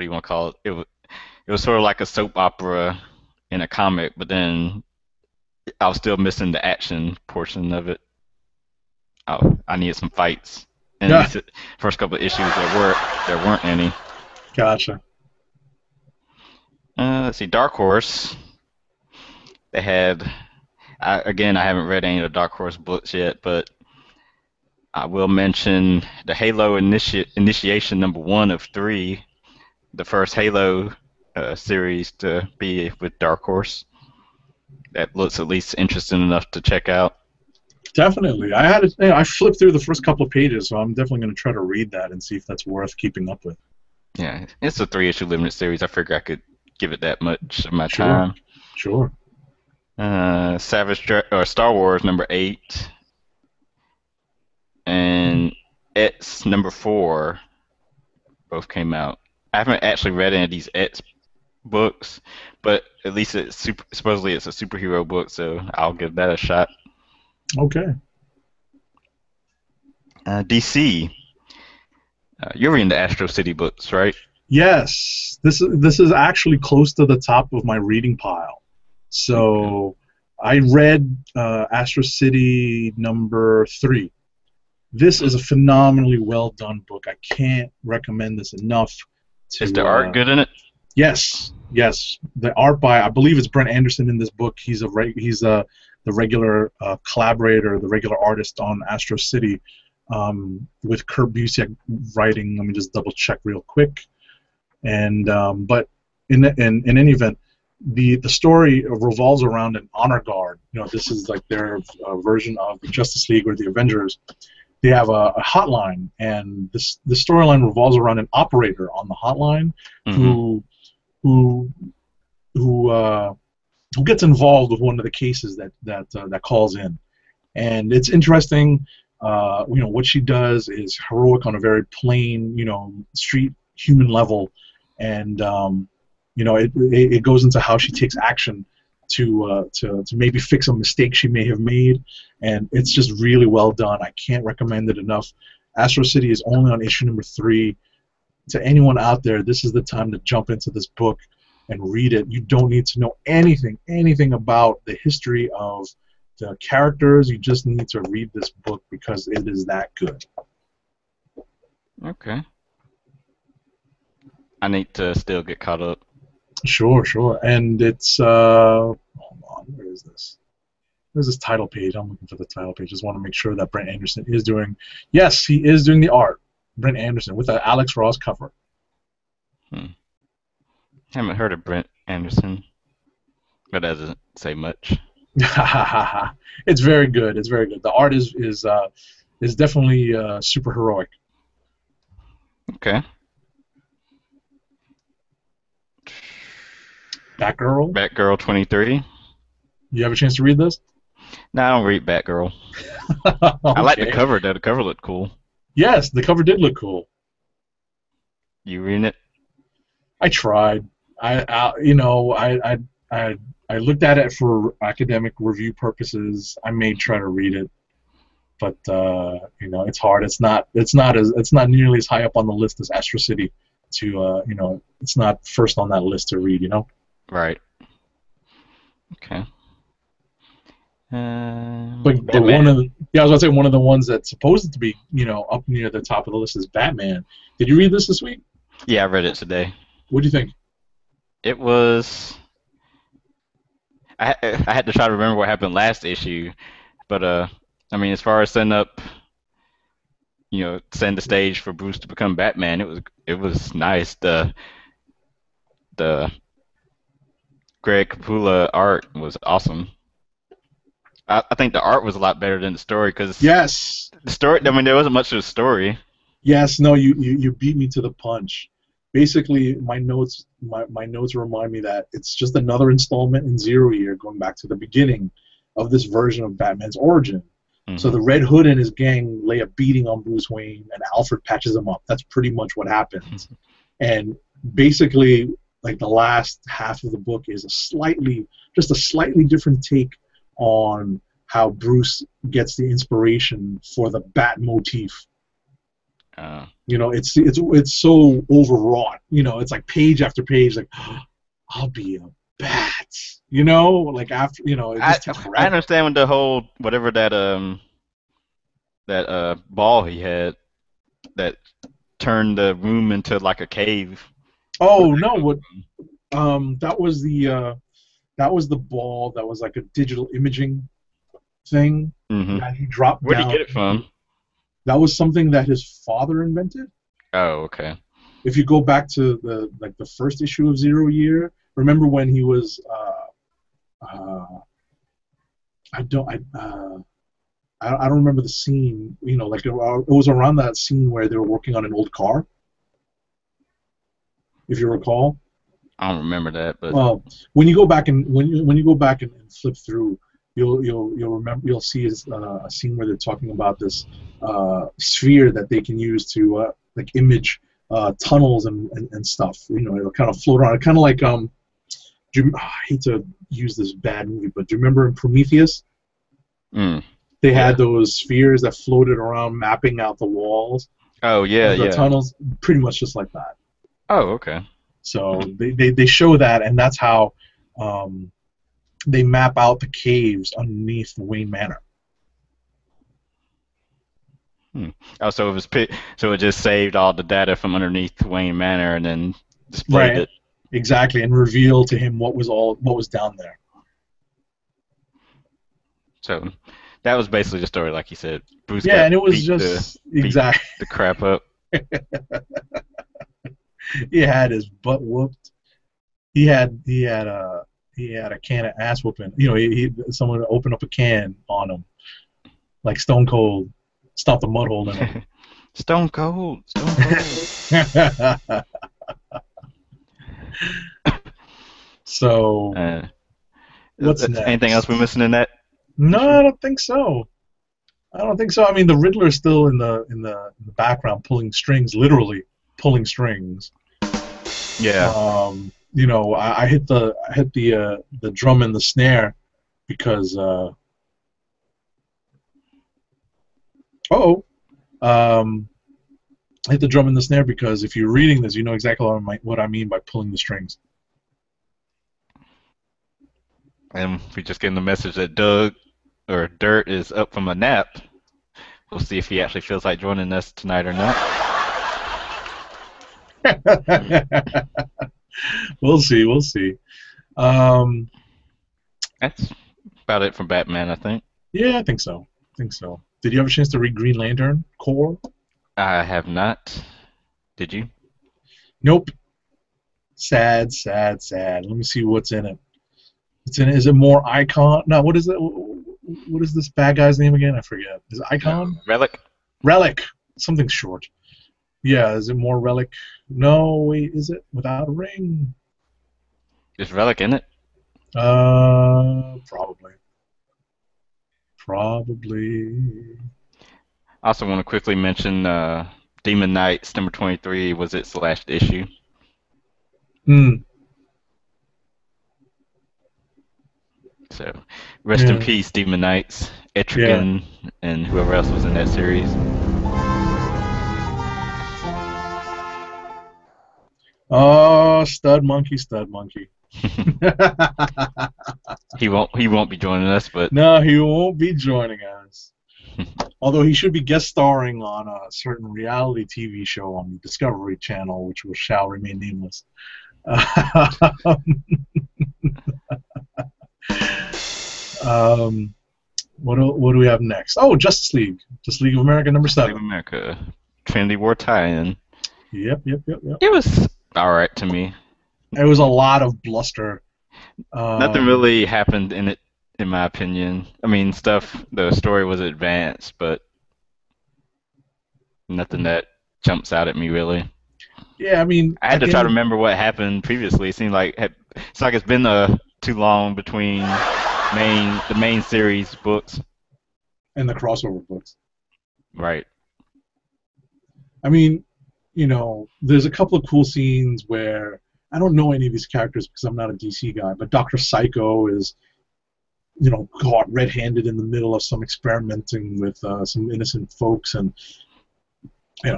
S1: do you want to call it? It was sort of like a soap opera in a comic, but then I was still missing the action portion of it. Oh, I needed some fights. And
S2: Yeah.
S1: the first couple of issues there weren't any.
S2: Gotcha.
S1: Let's see, Dark Horse. They had again, I haven't read any of the Dark Horse books yet, but I will mention the Halo Initiation #1 of 3, the first Halo series to be with Dark Horse. That looks at least interesting enough to check out.
S2: Definitely. I flipped through the first couple of pages, so I'm definitely going to try to read that and see if that's worth keeping up with.
S1: Yeah, it's a 3-issue limited series. I figure I could give it that much of my
S2: Sure.
S1: time.
S2: Sure.
S1: Star Wars #8 and X #4 both came out. I haven't actually read any of these X books, but at least supposedly it's a superhero book, so I'll give that a shot.
S2: Okay.
S1: DC. You're reading the Astro City books, right?
S2: Yes. This is actually close to the top of my reading pile. So I read Astro City #3. This is a phenomenally well done book. I can't recommend this enough.
S1: Is the art good in it?
S2: Yes. The art by, I believe it's Brent Anderson in this book. He's the regular collaborator, the regular artist on Astro City, with Kurt Busiek writing. Let me just double check real quick. And but in any event, the story revolves around an honor guard. This is like their version of the Justice League or the Avengers. They have a hotline, and the storyline revolves around an operator on the hotline who gets involved with one of the cases that calls in, and it's interesting. What she does is heroic on a very plain, street human level, and it goes into how she takes action to maybe fix a mistake she may have made, and it's just really well done. I can't recommend it enough. Astro City is only on issue number 3. To anyone out there, this is the time to jump into this book and read it. You don't need to know anything about the history of the characters. You just need to read this book because it is that good.
S1: Okay. I need to still get caught up.
S2: Sure. And it's hold on, where is this? Where's this title page? I'm looking for the title page. Just want to make sure that Brent Anderson is doing. Yes, he is doing the art. Brent Anderson with an Alex Ross cover.
S1: Haven't heard of Brent Anderson. That doesn't say much.
S2: It's very good. It's very good. The art is definitely super heroic.
S1: Okay.
S2: Batgirl
S1: 23.
S2: You have a chance to read this?
S1: No, I don't read Batgirl.
S2: Okay.
S1: I like the cover though. The cover looked cool.
S2: Yes, the cover did look cool.
S1: You reading it?
S2: I tried. I looked at it for academic review purposes. I may try to read it, but it's hard. It's not nearly as high up on the list as Astro City. It's not first on that list to read.
S1: Right. Okay.
S2: But one of I was about to say one of the ones that's supposed to be up near the top of the list is Batman. Did you read this week?
S1: Yeah, I read it today.
S2: What do you think?
S1: It was. I had to try to remember what happened last issue, but I mean, as far as setting the stage for Bruce to become Batman, it was nice. The Greg Capullo art was awesome. I think the art was a lot better than the story because
S2: yes,
S1: the story. I mean, there wasn't much of a story.
S2: Yes, no, you beat me to the punch. Basically, my notes remind me that it's just another installment in Zero Year, going back to the beginning of this version of Batman's origin. Mm-hmm. So the Red Hood and his gang lay a beating on Bruce Wayne, and Alfred patches him up. That's pretty much what happens. And basically, like the last half of the book is a slightly different take on how Bruce gets the inspiration for the Bat motif. It's so overwrought. It's like page after page, like I'll be a bat. Like after
S1: I understand when the whole whatever that ball he had that turned the room into like a cave.
S2: Oh no! What? That was the ball that was like a digital imaging thing that he dropped
S1: Where'd
S2: down.
S1: he get it from?
S2: That was something that his father invented.
S1: Oh, okay.
S2: If you go back to the first issue of Zero Year, remember when he was I don't remember the scene. Like it was around that scene where they were working on an old car. If you recall.
S1: I don't remember that, but
S2: when you go back and flip through, you'll see a scene where they're talking about this sphere that they can use to like image tunnels and stuff. It'll kind of float around. Kind of like I hate to use this bad movie, but do you remember in Prometheus? They had those spheres that floated around, mapping out the walls.
S1: Oh yeah,
S2: the tunnels, pretty much just like that.
S1: Oh, okay.
S2: So they show that, and that's how they map out the caves underneath Wayne Manor.
S1: Oh, so it just saved all the data from underneath Wayne Manor and then displayed it.
S2: Exactly, and revealed to him what was down there.
S1: So that was basically the story, like you said. Bruce
S2: and it was just exactly
S1: the crap up.
S2: He had his butt whooped. He had a can of ass whooping. Someone opened up a can on him, like Stone Cold, stomped a mud hole in him.
S1: Stone Cold.
S2: So, what's next?
S1: Anything else we're missing in that?
S2: No, I don't think so. I don't think so. I mean, the Riddler is still in the background pulling strings, literally pulling strings.
S1: Yeah.
S2: I hit the drum and the snare because oh I hit the drum and the snare because if you're reading this, you know exactly what I mean by pulling the strings.
S1: And we just getting the message that Doug or Dirt is up from a nap. We'll see if he actually feels like joining us tonight or not.
S2: We'll see. We'll see. Um,
S1: That's about it from Batman, I think.
S2: yeah, I think so. I think so. Did you have a chance to read Green Lantern Corps?
S1: I have not. Did you?
S2: Nope. Sad, sad, sad. Let me see what's in it. What's in it? Is it more Icon? No, what is it? What is this bad guy's name again? I forget. Is it Icon?
S1: Relic?
S2: Relic. Something short. Yeah, is it more Relic? No, wait, is it without a ring?
S1: Is Relic in it?
S2: Probably. Probably.
S1: I also want to quickly mention Demon Knights number 23 was its last issue.
S2: Hmm.
S1: So, rest in peace, Demon Knights,
S2: Yeah.
S1: Etrigan, and whoever else was in that series.
S2: Oh, stud monkey, stud monkey.
S1: He won't be joining us, but
S2: No, he won't be joining us. Although he should be guest starring on a certain reality TV show on the Discovery Channel, which shall remain nameless. What do we have next? Oh, Justice League. Justice League of America number
S1: Justice League
S2: 7.
S1: of America, Trinity War tie-in.
S2: Yep.
S1: It was all right to me.
S2: It was a lot of bluster.
S1: Nothing really happened in it, in my opinion. I mean, the story was advanced, but nothing that jumps out at me really.
S2: Yeah, I mean,
S1: I had to try to remember what happened previously. It seemed like it's been too long between the main series books.
S2: And the crossover books.
S1: Right.
S2: I mean, there's a couple of cool scenes where I don't know any of these characters because I'm not a DC guy, but Dr. Psycho is, caught red-handed in the middle of some experimenting with some innocent folks, and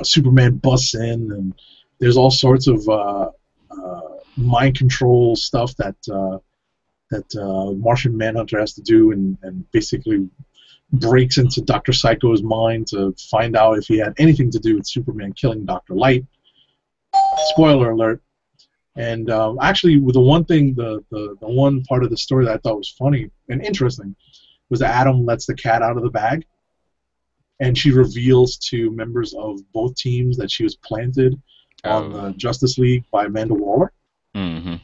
S2: Superman busts in, and there's all sorts of mind control stuff that Martian Manhunter has to do, and basically breaks into Dr. Psycho's mind to find out if he had anything to do with Superman killing Dr. Light. Spoiler alert. And actually, the one part of the story that I thought was funny and interesting was that Adam lets the cat out of the bag, and she reveals to members of both teams that she was planted on the Justice League by Amanda Waller.
S1: Mm-hmm.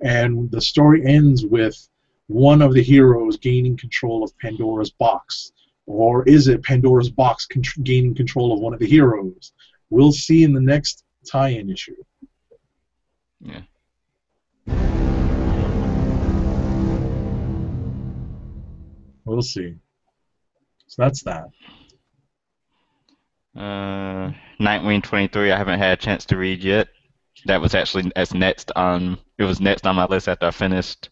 S2: And the story ends with one of the heroes gaining control of Pandora's box. Or is it Pandora's box gaining control of one of the heroes? We'll see in the next tie-in issue.
S1: Yeah.
S2: We'll see. So that's that.
S1: Nightwing 23 I haven't had a chance to read yet. That was actually next on my list after I finished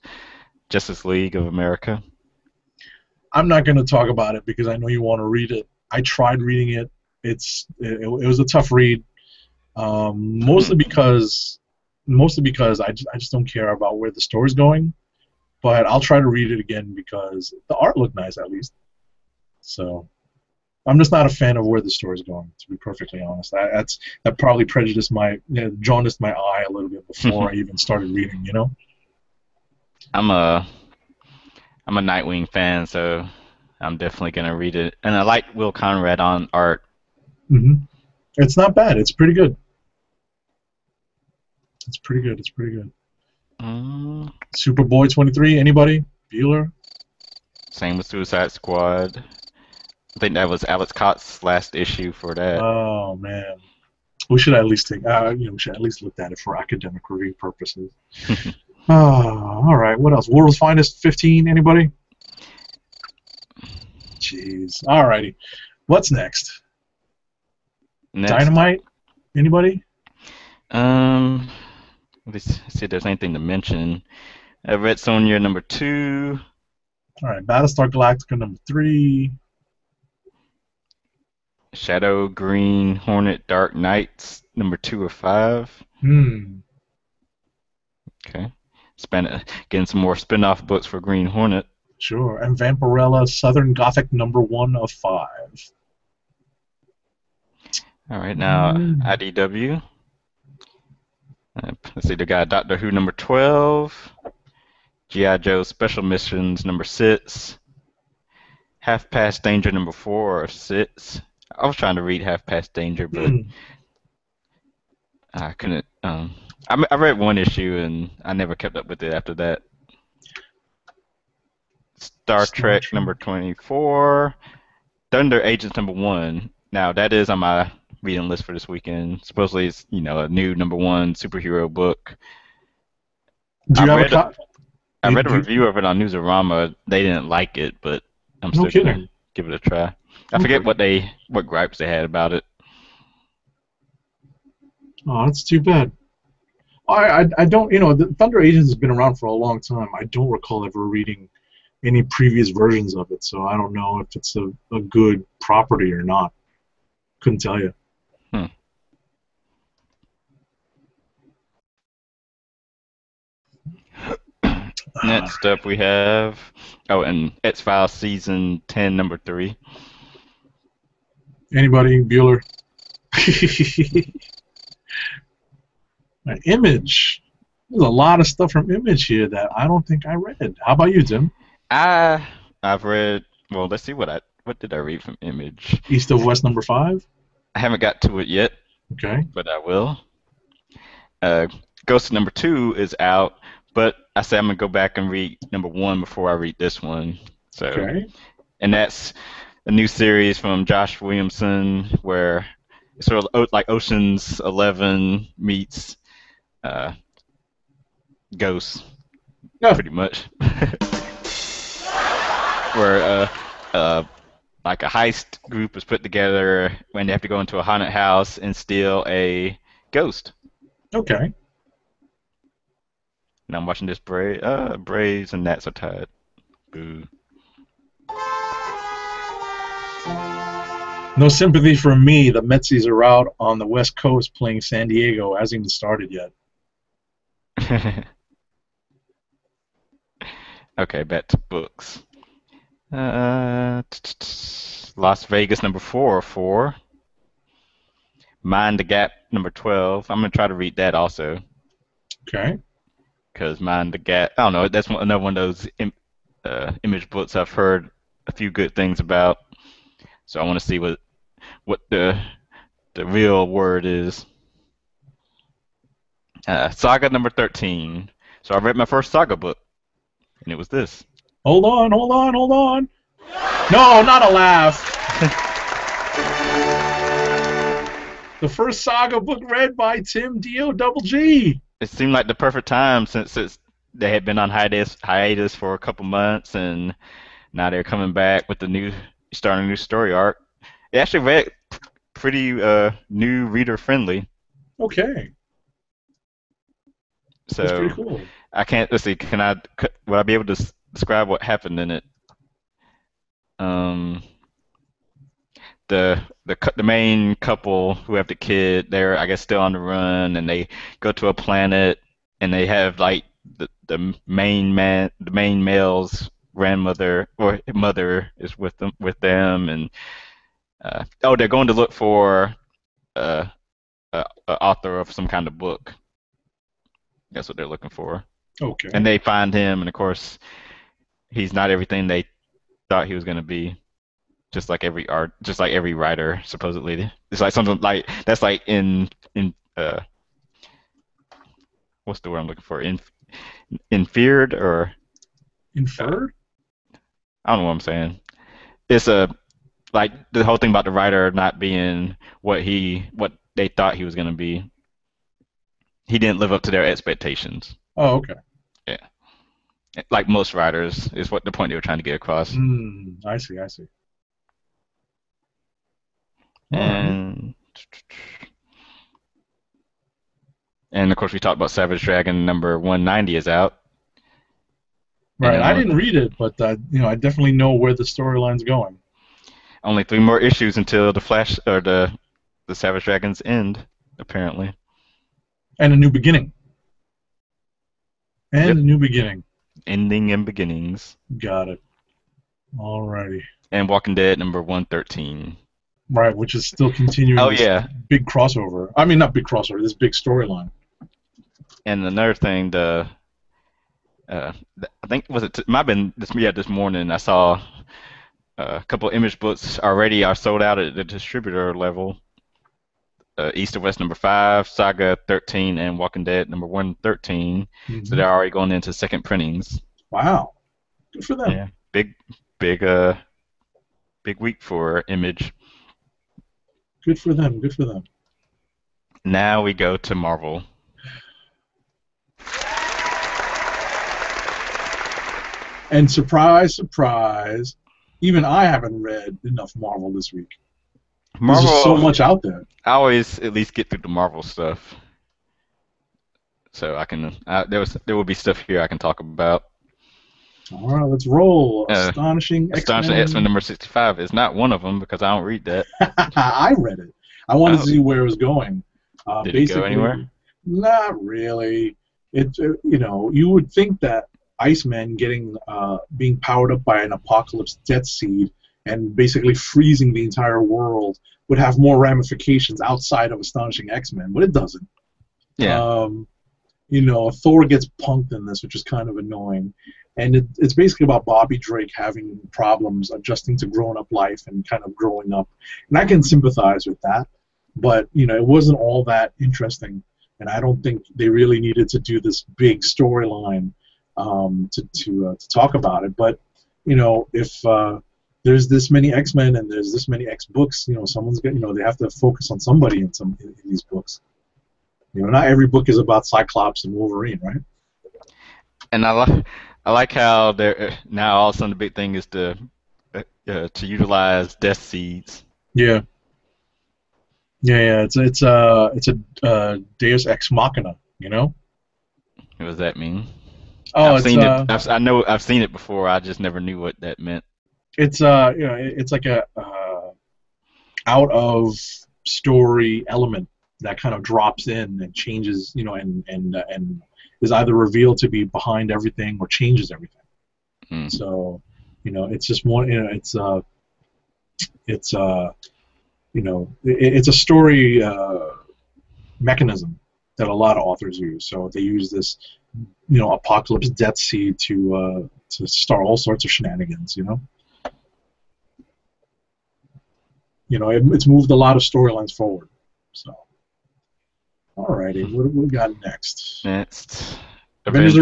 S1: Justice League of America.
S2: I'm not going to talk about it because I know you want to read it. I tried reading it. It was a tough read, mostly because I just don't care about where the story's going. But I'll try to read it again because the art looked nice at least. So I'm just not a fan of where the story's going, to be perfectly honest. That probably jaundiced my eye a little bit before I even started reading.
S1: I'm a Nightwing fan, so I'm definitely gonna read it. And I like Will Conrad on art.
S2: Mm-hmm. It's not bad. It's pretty good. It's pretty good. Superboy 23. Anybody? Bueller.
S1: Same with Suicide Squad. I think that was Alex Cott's last issue for that.
S2: Oh man, we should at least we should at least look at it for academic review purposes. All right. What else? World's Finest 15. Anybody? Jeez. Alrighty. What's next?
S1: Next,
S2: Dynamite? Anybody?
S1: um, let's see if there's anything to mention. Red Sonja number 2,
S2: All right. Battlestar Galactica number 3.
S1: Shadow Green Hornet Dark Knights number 2 or 5.
S2: Hmm.
S1: Okay, getting some more spin-off books for Green Hornet.
S2: Sure. And Vampirella Southern Gothic number 1 of 5.
S1: All right, now
S2: Hmm.
S1: IDW. Let's see, they got Doctor Who number 12, G.I. Joe Special Missions number 6, Half Past Danger number 4 or 6. I was trying to read Half Past Danger, but
S2: Hmm.
S1: I couldn't. I read one issue and I never kept up with it after that. Star
S2: Star
S1: Trek
S2: Trek.
S1: number 24, Thunder Agents number 1. Now that is on my reading list for this weekend. Supposedly it's a new number 1 superhero book.
S2: Do
S1: I
S2: you have a
S1: read a,
S2: copy?
S1: I read a
S2: Do you,
S1: review of it on Newsarama. They didn't like it, but I'm
S2: no
S1: still gonna
S2: kidding.
S1: give it a try. I forget
S2: Okay.
S1: what gripes they had about it.
S2: Oh, that's too bad. I don't, the Thunder Agents has been around for a long time. I don't recall ever reading any previous versions of it, so I don't know if it's a good property or not. Couldn't tell you.
S1: Hmm. Next up we have and X-Files season 10 number 3.
S2: Anybody? Bueller? Image. There's a lot of stuff from Image here that I don't think I read. How about you, Tim?
S1: I I've read. Well, let's see what did I read from Image.
S2: East of West number 5?
S1: I haven't got to it yet,
S2: Okay.
S1: but I will. Uh, Ghost number 2 is out, but I said I'm gonna go back and read number 1 before I read this one. So,
S2: Okay.
S1: and that's a new series from Josh Williamson where it's sort of like Ocean's 11 meets uh, Ghost,
S2: Yeah.
S1: pretty much. Where uh, like a heist group is put together when they have to go into a haunted house and steal a ghost.
S2: Okay.
S1: And I'm watching this Braves and Nats are tied. Boo.
S2: No sympathy for me. The Metsies are out on the West Coast playing San Diego. Hasn't even started yet.
S1: Okay, back to books. Las Vegas number 404. Mind the Gap number 12. I'm gonna try to read that also
S2: Okay.
S1: because Mind the Gap. I don't know. That's another one of those image books I've heard a few good things about. So I want to see what the real word is. Saga number 13. So I read my first saga book, and it was this.
S2: Hold on, hold on, hold on. No, not a laugh. The first saga book read by Tim D.O.G.
S1: It seemed like the perfect time since they had been on hiatus for a couple months, and now they're coming back with starting a new story arc. It actually read pretty new reader friendly.
S2: Okay. That's pretty
S1: So
S2: cool.
S1: I can't. Let's see. Will I be able to describe what happened in it? Um, the main couple who have the kid, they're I guess still on the run, and they go to a planet, and they have like the main male's grandmother or mother is with them, and they're going to look for uh, a author of some kind of book. That's what they're looking for, and
S2: Okay.
S1: they find him, and of course he's not everything they thought he was going to be. Just like every writer supposedly. It's like something like that's like in what's the word I'm looking for? Inferior or uh,
S2: Inferred?
S1: I don't know what I'm saying. It's a like the whole thing about the writer not being what they thought he was gonna be. He didn't live up to their expectations.
S2: Oh, okay.
S1: Yeah, like most writers is what the point they were trying to get across.
S2: I see, I see. All right.
S1: And of course we talked about Savage Dragon number 190 is out,
S2: Right.
S1: and
S2: I didn't read it, but I definitely know where the storyline's going.
S1: only 3 more issues until the Flash or the Savage Dragons end, apparently.
S2: And a new beginning. And
S1: Yep,
S2: a new beginning.
S1: ending and beginnings.
S2: Got it. All righty.
S1: And Walking Dead number 113.
S2: Right, which is still continuing
S1: Oh
S2: this
S1: yeah,
S2: big crossover. I mean, not big crossover. This big storyline.
S1: and another thing, I think was it might have been this morning I saw a couple of image books already are sold out at the distributor level. East or West number 5, Saga 13, and Walking Dead number 113. So they're already going into second printings.
S2: Wow, good for them.
S1: Yeah, big week for Image.
S2: Good for them. Good for them.
S1: Now we go to Marvel.
S2: And surprise, surprise, even I haven't read enough Marvel this week.
S1: Marvel,
S2: there's just so much out there.
S1: I always at least get through the Marvel stuff, so I can. There will be stuff here I can talk about.
S2: All right, let's roll. Astonishing
S1: X-Men number 65 is not one of them because I don't read that.
S2: I read it. I wanted to see where it was going.
S1: Did it go anywhere?
S2: Not really. You would think that Iceman being powered up by an apocalypse death seed and basically freezing the entire world would have more ramifications outside of Astonishing X-Men, but it doesn't.
S1: Yeah.
S2: Thor gets punked in this, which is kind of annoying. And it's basically about Bobby Drake having problems adjusting to grown-up life and kind of growing up. And I can sympathize with that, but, it wasn't all that interesting. And I don't think they really needed to do this big storyline to talk about it. But, if there's this many X-Men and there's this many X books, someone's got, they have to focus on somebody in these books. Not every book is about Cyclops and Wolverine, right?
S1: And I like how they're now all of a sudden the big thing is to utilize death seeds.
S2: Yeah. Yeah. It's a Deus Ex Machina,
S1: What does that mean?
S2: Oh,
S1: I know I've seen it before. I just never knew what that meant.
S2: It's it's like a out of story element that kind of drops in and changes, and is either revealed to be behind everything or changes everything. So, it's just one. It's a story mechanism that a lot of authors use. So they use this, apocalypse death seed to start all sorts of shenanigans. It's moved a lot of storylines forward. So, alrighty, what do we got next?
S1: Next,
S2: Avengers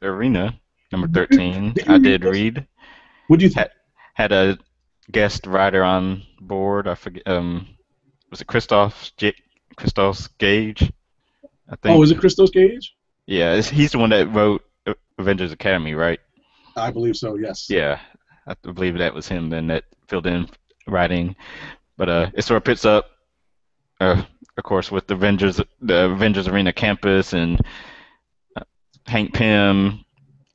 S1: Arena number 13. I did read.
S2: What do you think?
S1: Had a guest writer on board. I forget. Was it Christoph Gage? I think.
S2: Oh, is it Christos Gage?
S1: Yeah, he's the one that wrote Avengers Academy, right?
S2: I believe so. Yes.
S1: Yeah, I believe that was him then that filled in writing. But it sort of picks up, of course, with the Avengers Arena campus, and Hank Pym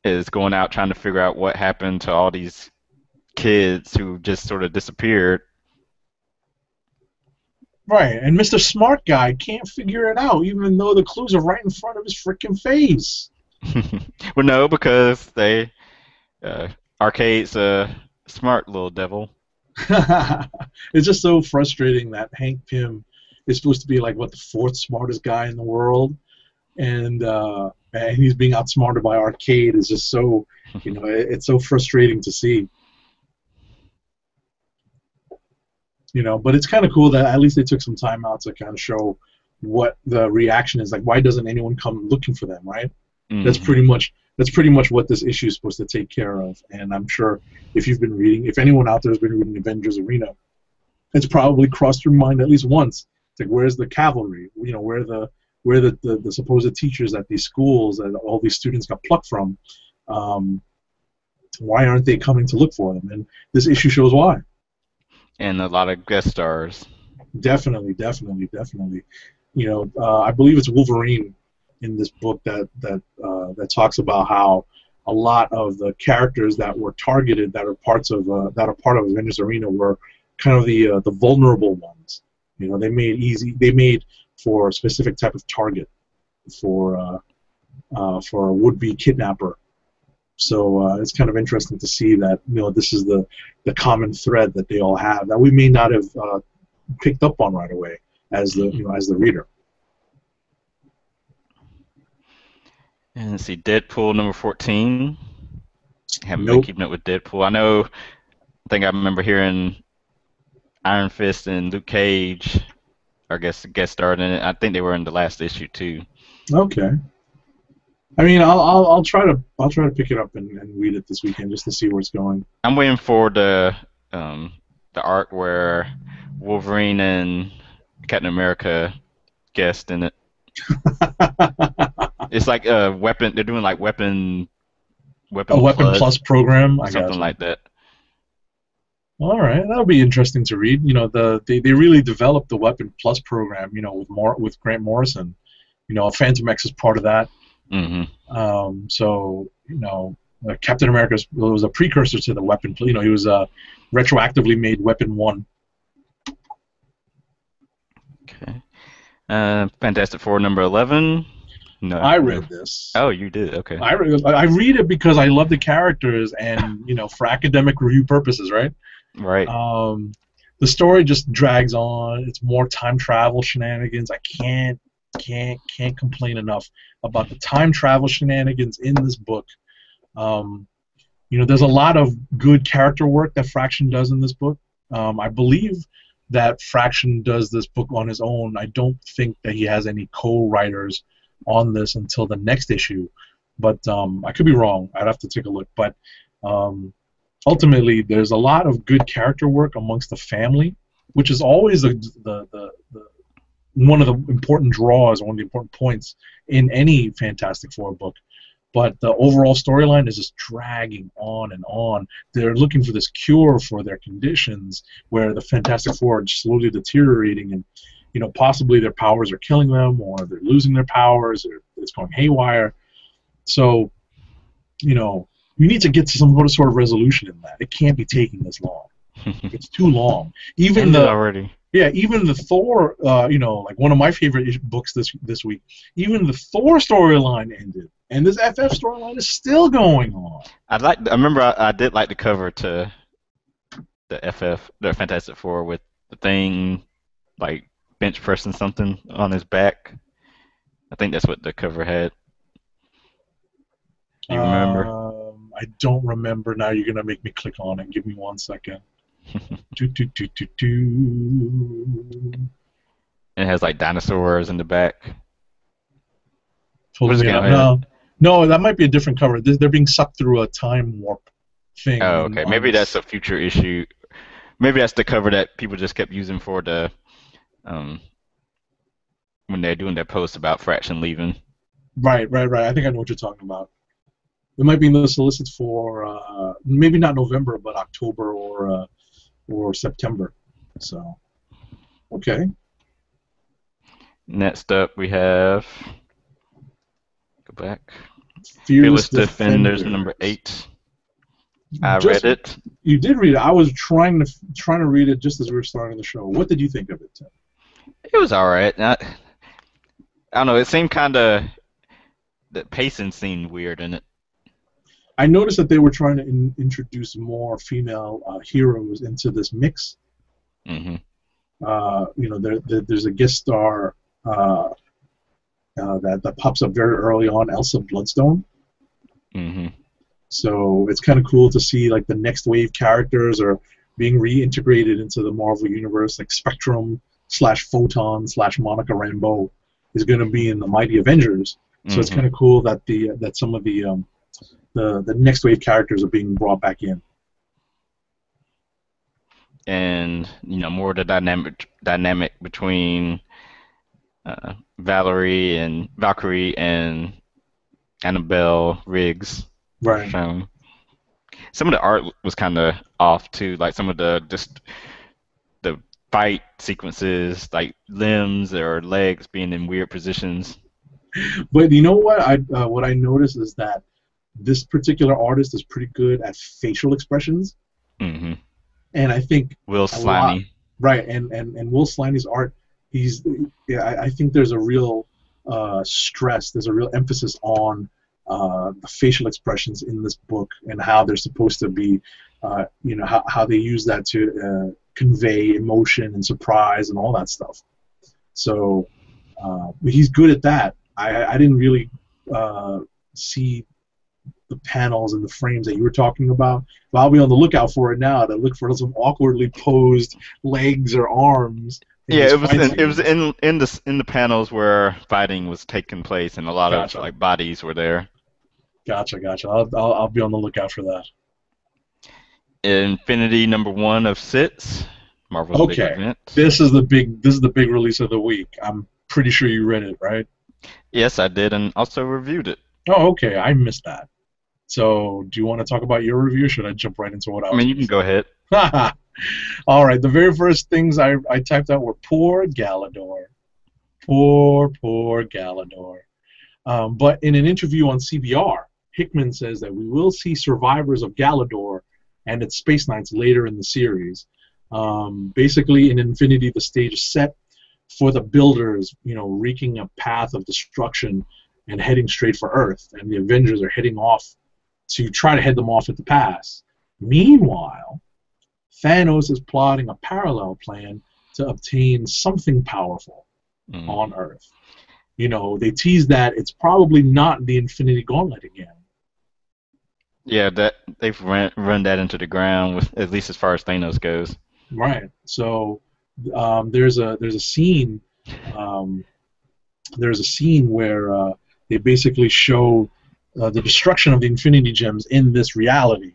S1: is going out trying to figure out what happened to all these kids who just sort of disappeared.
S2: Right, and Mr. Smart Guy can't figure it out, even though the clues are right in front of his freaking face.
S1: Well, no, because Arcade's a smart little devil.
S2: It's just so frustrating that Hank Pym is supposed to be like the fourth smartest guy in the world, and he's being outsmarted by Arcade. Is just so it's so frustrating to see. But it's kind of cool that at least they took some time out to kind of show what the reaction is like. Why doesn't anyone come looking for them, right? Mm-hmm. That's pretty much what this issue is supposed to take care of. And I'm sure if anyone out there has been reading Avengers Arena, it's probably crossed your mind at least once. It's like, where's the cavalry? Where the supposed teachers at these schools that all these students got plucked from? Why aren't they coming to look for them? And this issue shows why.
S1: And a lot of guest stars.
S2: Definitely, definitely, definitely. I believe it's Wolverine in this book that talks about how a lot of the characters that were targeted that are part of Avengers Arena were kind of the vulnerable ones. They made for a specific type of target for a would-be kidnapper. So it's kind of interesting to see that this is the common thread that they all have that we may not have picked up on right away as the reader.
S1: And let's see, Deadpool number 14. Haven't been
S2: Nope.
S1: keeping up with Deadpool. I think I remember hearing Iron Fist and Luke Cage, I guess, guest starred in it. I think they were in the last issue too.
S2: Okay. I mean, I'll try to pick it up and read it this weekend just to see where it's going.
S1: I'm waiting for the arc where Wolverine and Captain America guest in it. It's like a weapon. They're doing like
S2: A
S1: weapon
S2: Weapon
S1: plus,
S2: Plus program. I
S1: something
S2: gotcha.
S1: like that.
S2: All right, that'll be interesting to read. They really developed the Weapon Plus program. With Grant Morrison. Phantom X is part of that.
S1: Hmm.
S2: So Captain America was a precursor to the Weapon. He was retroactively made Weapon One.
S1: Okay. Fantastic Four number 11. No.
S2: I read this.
S1: Oh, you did. Okay.
S2: I read it because I love the characters and for academic review purposes, right?
S1: Right.
S2: The story just drags on. It's more time travel shenanigans. I can't complain enough about the time travel shenanigans in this book. There's a lot of good character work that Fraction does in this book. I believe that Fraction does this book on his own. I don't think that he has any co-writers on this until the next issue, but I could be wrong. I'd have to take a look. But ultimately, there's a lot of good character work amongst the family, which is always the one of the important draws, one of the important points in any Fantastic Four book. But the overall storyline is just dragging on and on. They're looking for this cure for their conditions, where the Fantastic Four are slowly deteriorating, and possibly their powers are killing them, or they're losing their powers, or it's going haywire. So, we need to get to some sort of resolution in that. It can't be taking this long. It's too long. Even
S1: Ended
S2: the
S1: already.
S2: Yeah, even the Thor, like one of my favorite books this week. Even the Thor storyline ended, and this FF storyline is still going on.
S1: I remember I did like the cover to the the Fantastic Four with the thing like bench pressing something on his back. I think that's what the cover had. Do you remember?
S2: I don't remember now. You're gonna make me click on it. Give me 1 second. Do, do, do, do, do.
S1: It has like dinosaurs in the back. What is
S2: Pulling
S1: it
S2: it up.
S1: again?
S2: No, that might be a different cover. They're being sucked through a time warp thing.
S1: Oh, okay.
S2: On
S1: Maybe that's
S2: this.
S1: a future issue. Maybe that's the cover that people just kept using for the um when they're doing their post about Fraction leaving.
S2: Right. I think I know what you're talking about. It might be in the solicit for maybe not November, but October or September. So, okay.
S1: Next up, we have go back.
S2: Fearless
S1: Fearless Defenders
S2: Defenders.
S1: number 8. I read
S2: Just
S1: it.
S2: You did read it. I was trying to read it just as we were starting the show. What did you think of it, Tim?
S1: It was all right. I don't know. It seemed kind of the pacing seemed weird in it.
S2: I noticed that they were trying to introduce more female heroes into this mix.
S1: Hmm.
S2: There's a guest star that pops up very early on, Elsa Bloodstone.
S1: Hmm.
S2: So it's kind of cool to see like the next wave characters are being reintegrated into the Marvel universe, like Spectrum / Photon / Monica Rambeau is going to be in the Mighty Avengers. So it's
S1: Hmm.
S2: kind of cool that some of the next wave characters are being brought back in.
S1: And more of the dynamic between Valkyrie and Annabelle Riggs
S2: Right.
S1: shown. Some of the art was kind of off too, like some of the fight sequences, like limbs or legs being in weird positions.
S2: But you know what I noticed is that this particular artist is pretty good at facial expressions,
S1: Hmm.
S2: and I think
S1: Will
S2: a lot,
S1: Slimy.
S2: right, and Will Slaney's art, he's yeah, I think there's a real stress, there's a real emphasis on the facial expressions in this book and how they're supposed to be, how they use that to convey emotion and surprise and all that stuff. So he's good at that. I didn't really see the panels and the frames that you were talking about. But I'll be on the lookout for it now to look for some awkwardly posed legs or arms in
S1: Yeah,
S2: this
S1: it was
S2: fight
S1: in it was
S2: sequence.
S1: in the panels where fighting was taking place, and a lot of
S2: Gotcha,
S1: like bodies were there.
S2: gotcha. I'll be on the lookout for that.
S1: Infinity #1 of Sits, Marvel's big
S2: Okay,
S1: event.
S2: this is the big release of the week. I'm pretty sure you read it, right?
S1: Yes, I did, and also reviewed it.
S2: Oh, okay, I missed that. So, do you want to talk about your review? Or should I jump right into what I
S1: I
S2: was
S1: mean, you
S2: going
S1: can go ahead.
S2: to say? All right, the very first things I typed out were poor Galador. Poor Galador. But in an interview on CBR, Hickman says that we will see survivors of Galador and its Space Knights later in the series. Basically, in Infinity, the stage is set for the Builders, wreaking a path of destruction and heading straight for Earth, and the Avengers are heading off to try to head them off at the pass. Meanwhile, Thanos is plotting a parallel plan to obtain something powerful
S1: Mm.
S2: on Earth. They tease that it's probably not the Infinity Gauntlet again.
S1: Yeah, that they've run that into the ground, with at least as far as Thanos goes.
S2: Right. So there's a scene um, there's a scene where they basically show the destruction of the Infinity Gems in this reality.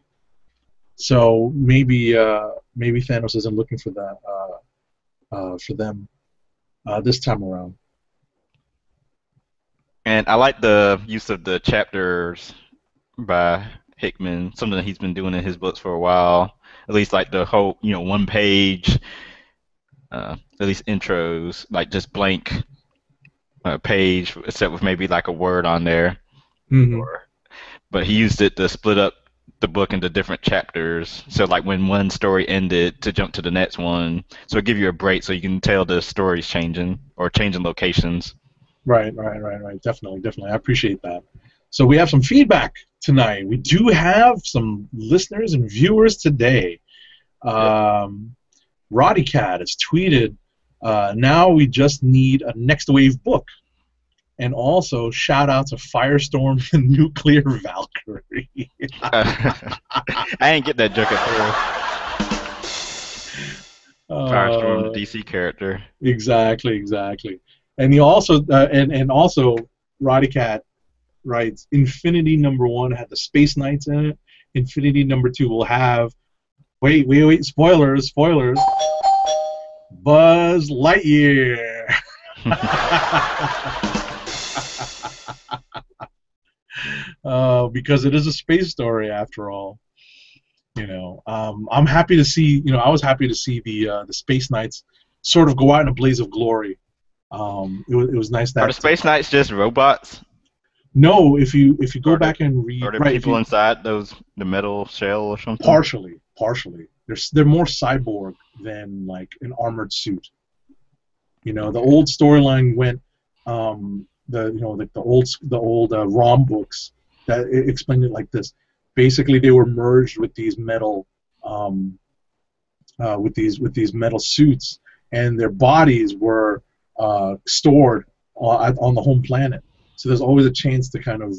S2: So maybe Thanos isn't looking for that for them this time around.
S1: And I like the use of the chapters by Hickman, something that he's been doing in his books for a while. At least like the whole, one page, at least intros, like just blank page, except with maybe like a word on there.
S2: Hmm.
S1: Or, but he used it to split up the book into different chapters. So like when one story ended, to jump to the next one. So it give you a break so you can tell the story's changing or changing locations.
S2: Right. Definitely. I appreciate that. So we have some feedback tonight. We do have some listeners and viewers today.
S1: Yep.
S2: Roddy Cat has tweeted, now we just need a next wave book. And also, shout out to Firestorm the Nuclear Valkyrie.
S1: I didn't get that joke at first. Firestorm, the
S2: uh,
S1: DC character.
S2: exactly. And he also, and also, Roddy Cat writes, Infinity #1 had the Space Knights in it. Infinity #2 will have, wait, spoilers, Buzz Lightyear. Because it is a space story after all. I'm happy to see. I was happy to see the Space Knights sort of go out in a blaze of glory. It was nice
S1: Are the
S2: that
S1: Space Knights just robots?
S2: no, if you go
S1: Or the
S2: back and
S1: are
S2: read,
S1: there
S2: right, if
S1: people
S2: you
S1: inside the metal shell or something?
S2: partially, they're more cyborg than like an armored suit. The
S1: Okay.
S2: old storyline went, the old ROM books that explained it like this. Basically, they were merged with these metal, with these metal suits, and their bodies were stored on the home planet. So there's always a chance to kind of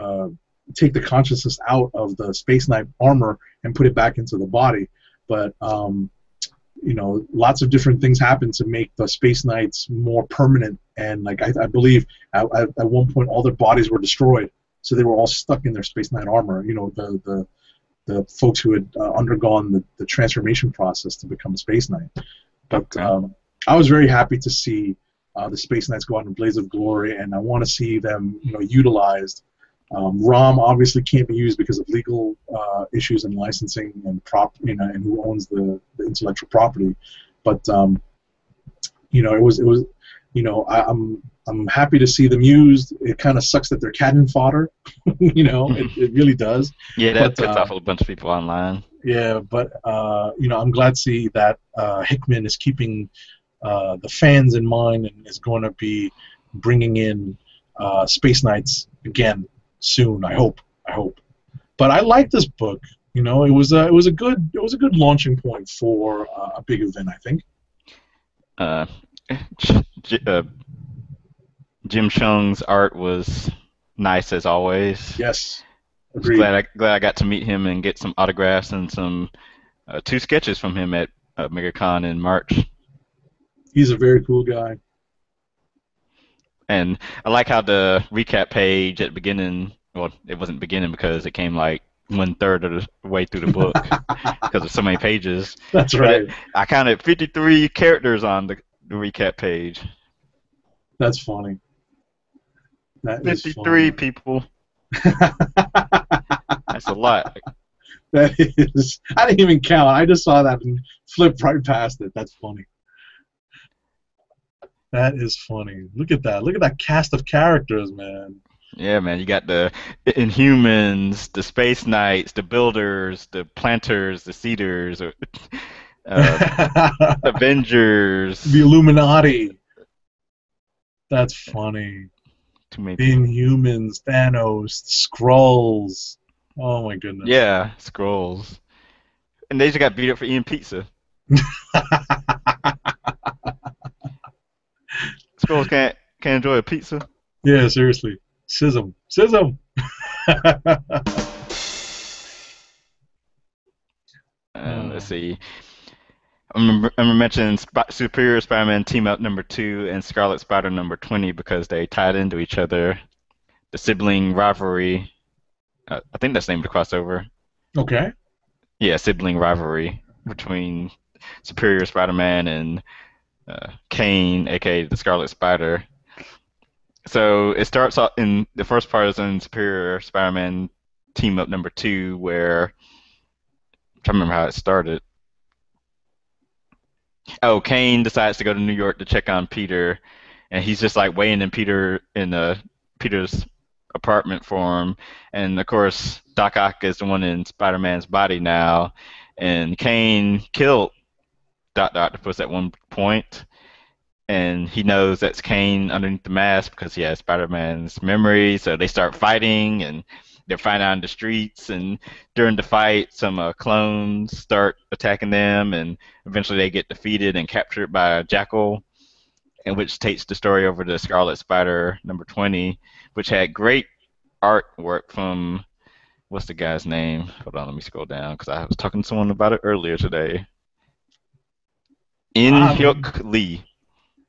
S2: uh, take the consciousness out of the Space Knight armor and put it back into the body. But lots of different things happen to make the Space Knights more permanent. And like I believe at one point all their bodies were destroyed, so they were all stuck in their Space Knight armor. The folks who had undergone the transformation process to become a Space Knight. But
S1: Okay.
S2: I was very happy to see the Space Knights go out in a blaze of glory, and I want to see them, utilized. ROM obviously can't be used because of legal issues and licensing and and who owns the intellectual property. But it was I'm happy to see them used. It kind of sucks that they're cannon fodder. It really does.
S1: Yeah, that
S2: But
S1: puts off a bunch of people online.
S2: yeah, but I'm glad to see that Hickman is keeping the fans in mind and is going to be bringing in Space Knights again soon. I hope. I hope. But I like this book. It was a good launching point for a big event. I think.
S1: Uh, J- uh, Jim Chung's art was nice as always.
S2: Yes,
S1: I was
S2: agreed.
S1: glad I got to meet him and get some autographs and some two sketches from him at MegaCon in March.
S2: He's a very cool guy.
S1: And I like how the recap page at the beginning, well, it wasn't beginning because it came like 1/3 of the way through the book because of so many pages.
S2: That's
S1: But
S2: right.
S1: I counted 53 characters on the recap page.
S2: That's funny. That is
S1: 53
S2: funny.
S1: people. That's a lot.
S2: That is. I didn't even count. I just saw that and flipped right past it. That's funny. That is funny. Look at that. Look at that cast of characters, man.
S1: Yeah, man, you got the Inhumans, the Space Knights, the Builders, the Planters, the Seeders, uh,
S2: The
S1: Avengers.
S2: Illuminati. That's funny.
S1: Too many
S2: The
S1: people.
S2: Inhumans, Thanos, Skrulls. Oh my goodness.
S1: Yeah, Scrolls. And they just got beat up for eating pizza. Scrolls can't enjoy a pizza.
S2: Yeah, seriously. Sism. Sism.
S1: And let's see. I'm mentioning Superior Spider-Man Team Up #2 and Scarlet Spider #20 because they tied into each other. The sibling rivalry. I think that's the name of the crossover.
S2: Okay.
S1: Yeah, sibling rivalry between Superior Spider-Man and Kane, aka the Scarlet Spider. So it starts off in the first part is in Superior Spider-Man Team Up #2, where I'm trying to remember how it started. Oh, Kane decides to go to New York to check on Peter, and he's just like waiting in Peter's apartment for him. And of course, Doc Ock is the one in Spider-Man's body now, and Kane killed Dot Octopus at one point, and he knows that's Kane underneath the mask because he has Spider-Man's memory. So they start fighting, and they're fighting on the streets. And during the fight, some clones start attacking them, and eventually they get defeated and captured by Jackal, and which takes the story over to Scarlet Spider #20, which had great artwork from what's the guy's name? Hold on, let me scroll down because I was talking to someone about it earlier today. In
S2: I'm,
S1: Hyuk Lee. It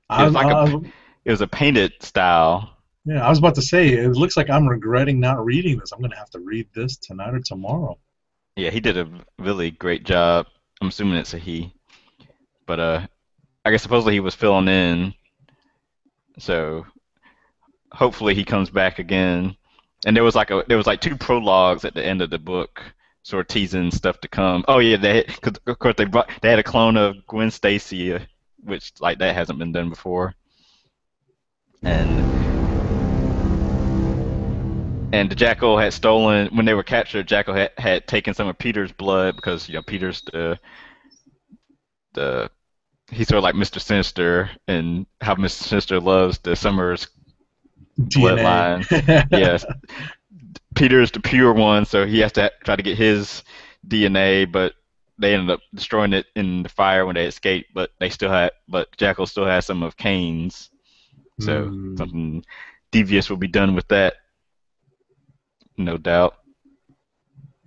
S1: was
S2: I'm,
S1: like
S2: I'm,
S1: it was a painted style.
S2: yeah, I was about to say, it looks like I'm regretting not reading this. I'm going to have to read this tonight or tomorrow.
S1: Yeah, he did a really great job. I'm assuming it's a he, but I guess supposedly he was filling in, so hopefully he comes back again. And there was like two prologues at the end of the book, sort of teasing stuff to come. Oh yeah, cause of course they had a clone of Gwen Stacy, which like that hasn't been done before, and and the Jackal had stolen when they were captured. Jackal had taken some of Peter's blood because Peter's the he's sort of like Mr. Sinister and how Mr. Sinister loves the Summers bloodline.
S2: DNA.
S1: Yes, Peter's the pure one, so he has to try to get his DNA, but they ended up destroying it in the fire when they escaped. But Jackal still has some of Kane's, so
S2: Hmm.
S1: something devious will be done with that, no doubt.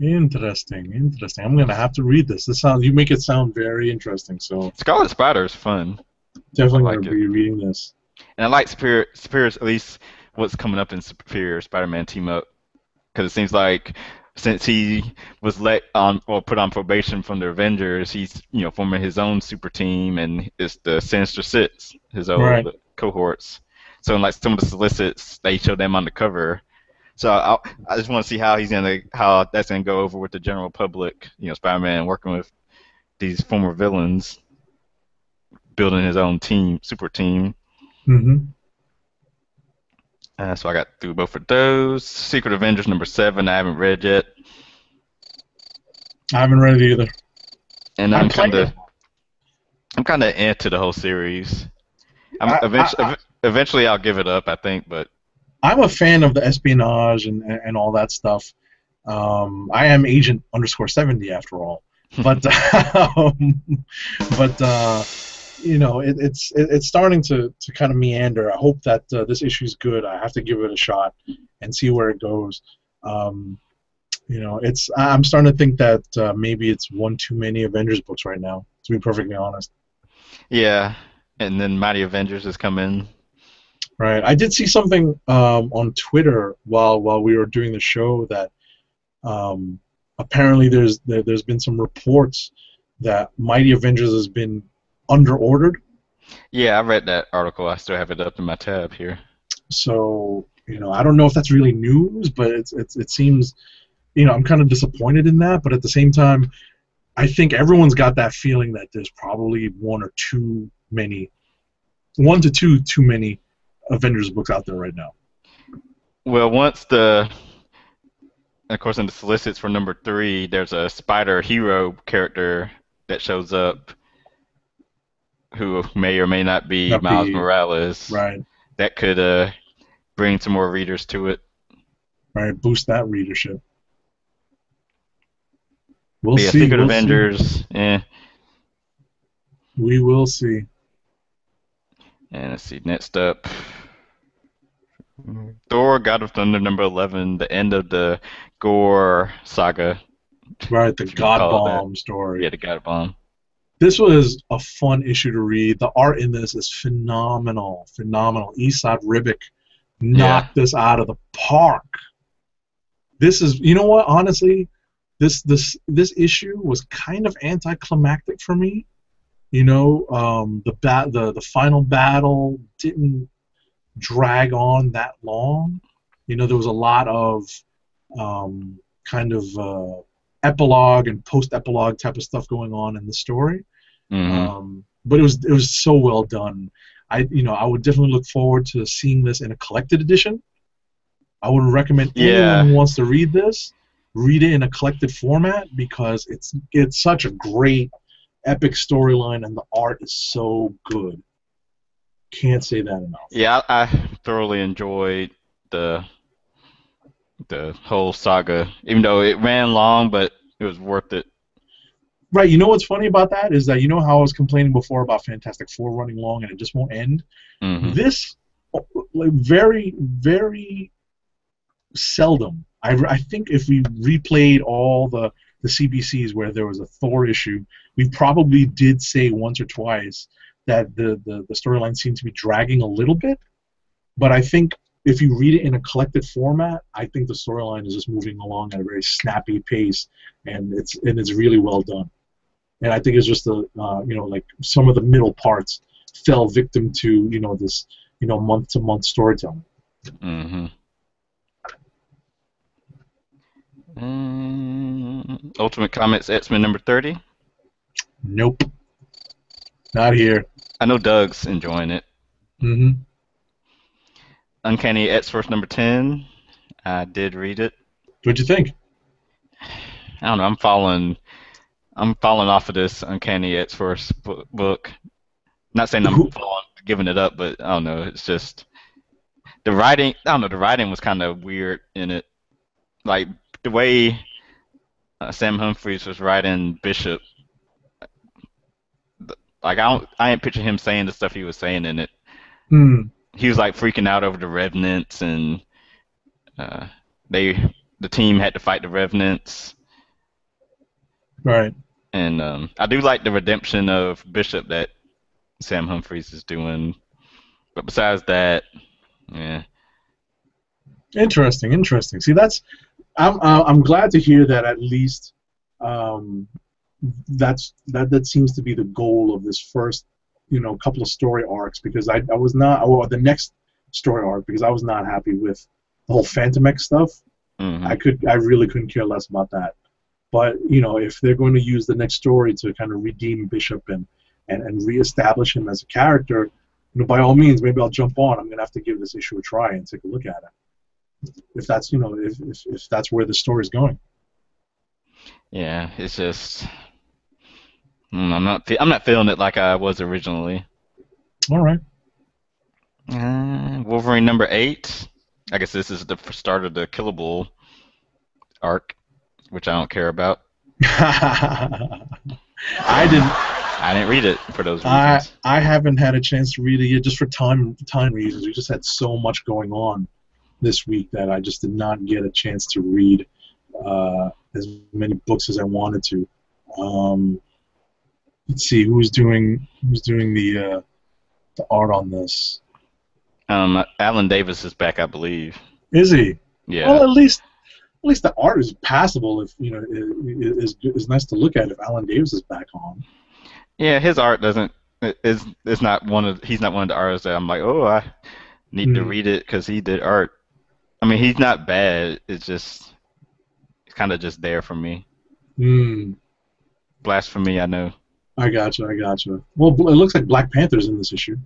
S2: Interesting, interesting. I'm gonna have to read this. You make it sound very interesting. So
S1: Scarlet Spider is fun. I
S2: definitely gonna
S1: like it.
S2: be reading this.
S1: And I like Superior's at least what's coming up in Superior Spider-Man Team Up because it seems like since he was let on or put on probation from the Avengers, he's forming his own super team and it's the Sinister Six, his
S2: Right.
S1: old cohorts. So in like some of the solicits, they show them on the cover. So I just want to see how that's gonna go over with the general public. Spider-Man working with these former villains. building his own team, super team.
S2: Hmm.
S1: So I got through both of those. Secret Avengers #7, I haven't read yet,
S2: I haven't read it either.
S1: and
S2: I'm playing.
S1: I'm kind of into the whole series. I'm
S2: I, I, I
S1: eventually I'll give it up, I think, but
S2: I'm a fan of the espionage and all that stuff. I am Agent underscore 70 after all, but um, but it's starting to kind of meander. I hope that this issue is good. I have to give it a shot and see where it goes. Um, I'm starting to think that maybe it's one too many Avengers books right now. To be perfectly honest.
S1: yeah. And then Mighty Avengers is coming.
S2: Right. I did see something on Twitter while we were doing the show that um, apparently there's been some reports that Mighty Avengers has been underordered.
S1: Yeah, I read that article. I still have it up in my tab here.
S2: So I don't know if that's really news, but it seems I'm kind of disappointed in that. But at the same time, I think everyone's got that feeling that there's probably one to two too many Avengers books out there right now.
S1: Well, of course, in the solicits for #3, there's a spider hero character that shows up who may or may not be
S2: Not
S1: Miles
S2: be
S1: Morales.
S2: right,
S1: That could bring some more readers to it.
S2: right, boost that readership. We'll
S1: But yeah,
S2: see.
S1: Secret
S2: We'll see.
S1: Avengers,
S2: We will see.
S1: And let's see, next up, Thor: God of Thunder #11, the end of the Gore saga,
S2: Right, the
S1: if you want to
S2: God
S1: call it that.
S2: Bomb story.
S1: Yeah, the God Bomb.
S2: This was a fun issue to read. The art in this is phenomenal, phenomenal. Esad Ribic
S1: Yeah.
S2: knocked this out of the park. This is, you know what? Honestly, this issue was kind of anticlimactic for me. The final battle didn't drag on that long. There was a lot of kind of epilogue and post-epilogue type of stuff going on in the story.
S1: Hmm.
S2: But it was so well done. I would definitely look forward to seeing this in a collected edition. I would recommend anyone
S1: Yeah.
S2: who wants to read this read it in a collected format because it's such a great epic storyline and the art is so good. Can't say that enough.
S1: Yeah, I thoroughly enjoyed the the whole saga, even though it ran long, but it was worth it.
S2: Right, you know what's funny about that is that how I was complaining before about Fantastic Four running long and it just won't end?
S1: Hmm.
S2: This, like, very, very seldom. I think if we replayed all the CBCs where there was a Thor issue, we probably did say once or twice that the storyline seemed to be dragging a little bit. But I think if you read it in a collected format, I think the storyline is just moving along at a very snappy pace, and it's really well done. And I think it's just like some of the middle parts fell victim to this month to month storytelling.
S1: Hmm. Ultimate Comics X-Men #30.
S2: Nope, not here.
S1: I know Doug's enjoying it.
S2: Hmm.
S1: Uncanny X-Force #10. I did read it.
S2: What'd you think?
S1: I don't know. I'm falling off of this Uncanny X-Force book. Not saying I'm
S2: Who?
S1: giving it up, but I don't know. It's just the writing. I don't know. The writing was kind of weird in it. Like the way Sam Humphries was writing Bishop. Like I ain't picture him saying the stuff he was saying in it.
S2: Hmm.
S1: He was like freaking out over the Revenants, and uh, the team had to fight the Revenants.
S2: Right.
S1: And I do like the redemption of Bishop that Sam Humphries is doing. But besides that, yeah.
S2: Interesting. Interesting. See, I'm glad to hear that at least um, that seems to be the goal of this first couple of story arcs because I was not or the next story arc because I was not happy with the whole Phantom X stuff.
S1: Hmm.
S2: I really couldn't care less about that. But if they're going to use the next story to kind of redeem Bishop and and reestablish him as a character, by all means, maybe I'll jump on. I'm gonna have to give this issue a try and take a look at it. If that's if that's where the story's going.
S1: Yeah, it's just I'm not feeling it like I was originally.
S2: All right.
S1: Wolverine number 8. I guess this is the start of the Killable arc, which I don't care about.
S2: I didn't.
S1: I didn't read it for those reasons.
S2: I haven't had a chance to read it yet, just for time reasons. We just had so much going on this week that I just did not get a chance to read as many books as I wanted to. Let's see who's doing the art on this.
S1: Alan Davis is back, I believe.
S2: Is he?
S1: Yeah.
S2: Well, at least the art is passable. If is nice to look at if Alan Davis is back on.
S1: Yeah, his art is not he's not one of the artists that I'm like, oh, I need to read it because he did art. I mean, he's not bad. It's kind of just there for me. Blasphemy, I know.
S2: I gotcha. Well, it looks like Black Panther's in this issue.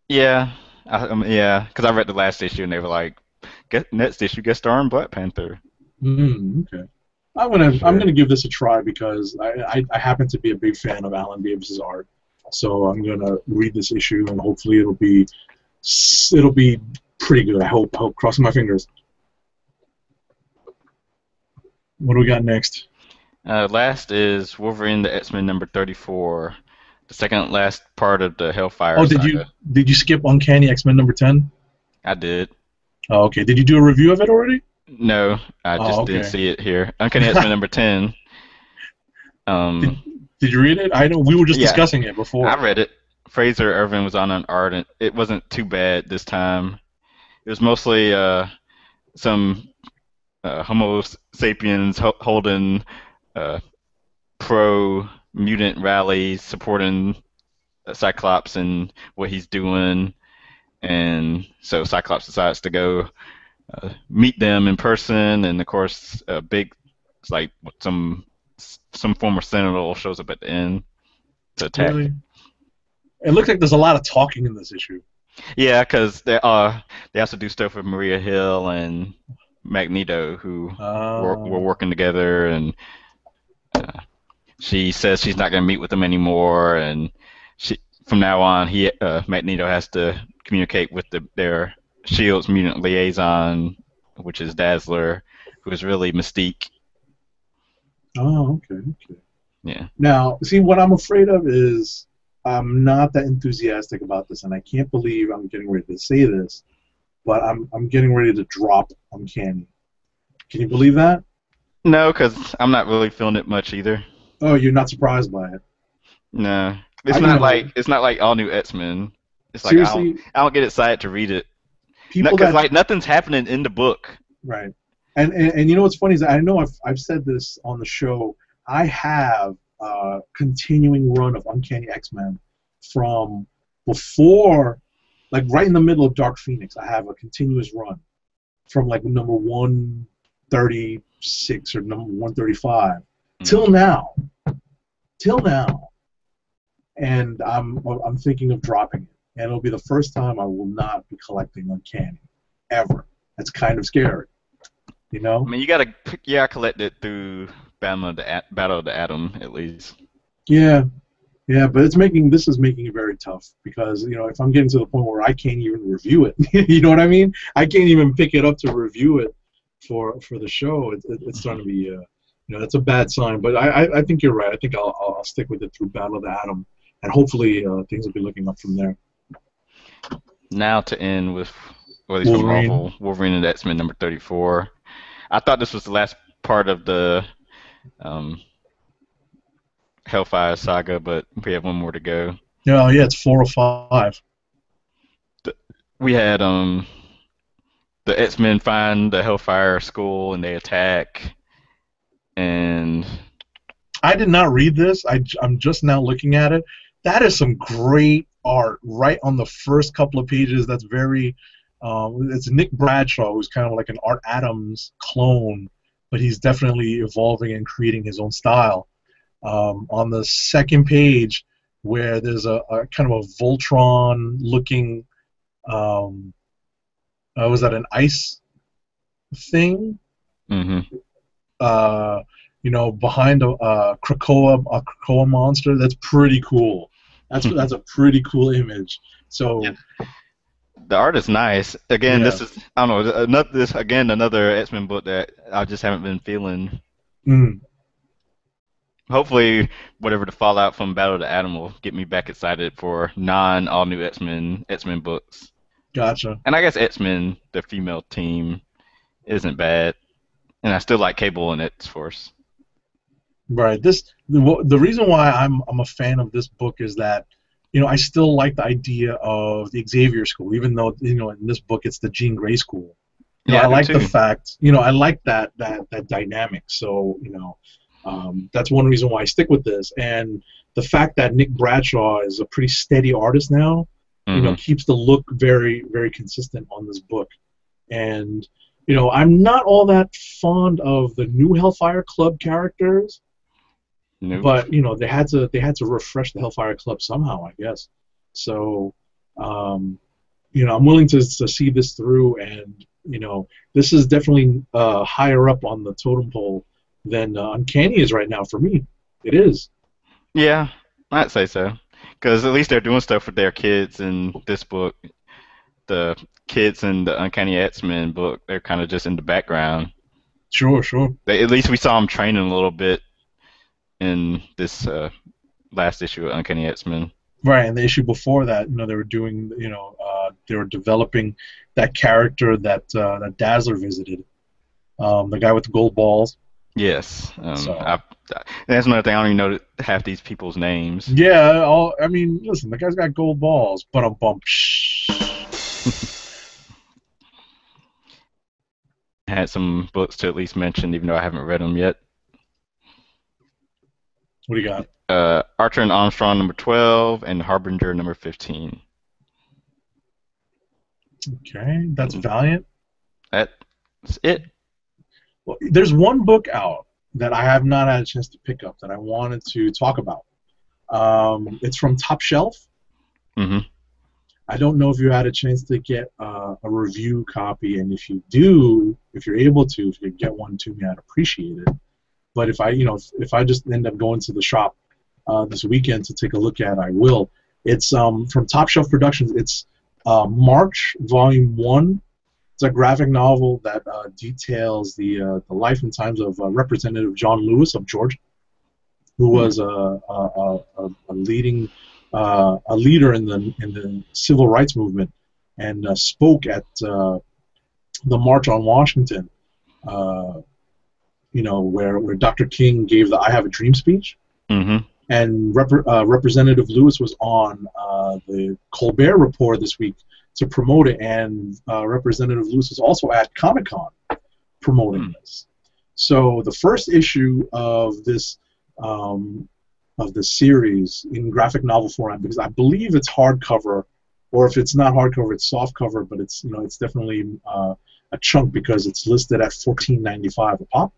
S1: Yeah, yeah, because I read the last issue and they were like, next issue guest starring Black Panther.
S2: Okay. I'm gonna give this a try because I happen to be a big fan of Alan Davis's art, so I'm gonna read this issue and hopefully it'll be pretty good. I hope. Crossing my fingers. What do we got next?
S1: Last is Wolverine the X-Men number 34, the second last part of the Hellfire
S2: saga. Did you skip Uncanny X-Men number 10?
S1: I did.
S2: Oh, okay. Did you do a review of it already?
S1: No, I just didn't see it here. Uncanny X-Men number 10.
S2: Did you read it? I know we were just discussing it before.
S1: I read it. Fraser Irvin was on an art, and it wasn't too bad this time. It was mostly some Homo sapiens holding pro-mutant rallies supporting Cyclops and what he's doing, and so Cyclops decides to go meet them in person, and of course, it's like some former Sentinel shows up at the end to attack.
S2: Really? It looks like there's a lot of talking in this issue.
S1: Yeah, because they also do stuff with Maria Hill and Magneto, who were working together, and she says she's not going to meet with them anymore, and from now on, Magneto has to communicate with their Shield's mutant liaison, which is Dazzler, who is really Mystique.
S2: Oh, okay.
S1: Yeah.
S2: Now, see, what I'm afraid of is I'm not that enthusiastic about this, and I can't believe I'm getting ready to say this, but I'm getting ready to drop Uncanny. Can you believe that?
S1: No, because I'm not really feeling it much either.
S2: Oh, you're not surprised by it?
S1: No, it's not like all new X-Men. It's like
S2: seriously,
S1: I don't get excited to read it. Because like nothing's happening in the book.
S2: Right. And you know what's funny is I know I've said this on the show. I have a continuing run of Uncanny X-Men from before, like right in the middle of Dark Phoenix. I have a continuous run from like number 136 or number 135 till now. And I'm thinking of dropping it. And it'll be the first time I will not be collecting Uncanny ever. That's kind of scary, you know.
S1: I mean, you gotta collect it through Battle of the Atom at least.
S2: Yeah, but this is making it very tough because if I'm getting to the point where I can't even review it, you know what I mean? I can't even pick it up to review it for the show. It's starting to be that's a bad sign. But I think you're right. I think I'll stick with it through Battle of the Atom, and hopefully things will be looking up from there.
S1: Now to end with Marvel, Wolverine and X-Men number 34. I thought this was the last part of the Hellfire saga, but we have one more to go.
S2: Yeah, it's 4 or 5.
S1: We had the X-Men find the Hellfire school and they attack, and
S2: I did not read this. I'm just now looking at it. That is some great art right on the first couple of pages. That's very it's Nick Bradshaw, who's kind of like an Art Adams clone, but he's definitely evolving and creating his own style. On the second page, where there's a kind of a Voltron-looking, was that an ice thing?
S1: Hmm.
S2: Uh, behind a Krakoa monster. That's pretty cool. That's a pretty cool image.
S1: Yeah,
S2: So
S1: the art is nice. Again,
S2: yeah.
S1: this is I don't know another this again another X-Men book that I just haven't been feeling.
S2: Mm,
S1: Hopefully, whatever the fallout from Battle of the Atom will get me back excited for non all new X-Men books.
S2: gotcha.
S1: And I guess X-Men, the female team, isn't bad, and I still like Cable and X Force.
S2: Right. The reason why I'm a fan of this book is that I still like the idea of the Xavier School, even though in this book it's the Jean Grey School.
S1: Yeah,
S2: I
S1: I do
S2: like the
S1: too.
S2: fact I like that dynamic. So that's one reason why I stick with this, and the fact that Nick Bradshaw is a pretty steady artist now,
S1: Hmm.
S2: keeps the look very very consistent on this book. And I'm not all that fond of the new Hellfire Club characters,
S1: Nope.
S2: but they had to refresh the Hellfire Club somehow, I guess. So um, I'm willing to see this through, and this is definitely higher up on the totem pole than Uncanny is right now for me. It is.
S1: Yeah, I'd say so. Because at least they're doing stuff with their kids in this book. The kids in the Uncanny X-Men book, they're kind of just in the background.
S2: Sure, sure.
S1: At least we saw them training a little bit in this last issue of Uncanny X-Men.
S2: Right, and the issue before that, they were developing that character that Dazzler visited, the guy with the gold balls.
S1: Yes.
S2: So
S1: That's another thing. I don't even know half these people's names.
S2: yeah, I mean, listen, the guy's got gold balls, but I'm bump.
S1: Had some books to at least mention, even though I haven't read them yet.
S2: What do you got?
S1: Archer and Armstrong number 12 and Harbinger number 15.
S2: Okay, that's
S1: Mm,
S2: Valiant.
S1: That's it.
S2: Well, there's one book out that I have not had a chance to pick up that I wanted to talk about. It's from Top Shelf.
S1: Hmm.
S2: I don't know if you had a chance to get a review copy, and if you do, if you're able to, if you could get one to me, I'd appreciate it. But if I just end up going to the shop this weekend to take a look at, I will. It's from Top Shelf Productions. It's March Volume 1. It's a graphic novel that details the life and times of Representative John Lewis of Georgia, who was a leading a leader in the civil rights movement, and spoke at the March on Washington. Where Dr. King gave the "I Have a Dream" speech,
S1: Hmm.
S2: and Representative Lewis was on the Colbert Report this week to promote it, and Representative Lewis was also at Comic-Con promoting this. So the first issue of this series in graphic novel format, because I believe it's hardcover, or if it's not hardcover, it's softcover, but it's definitely a chunk because it's listed at $14.95 a pop.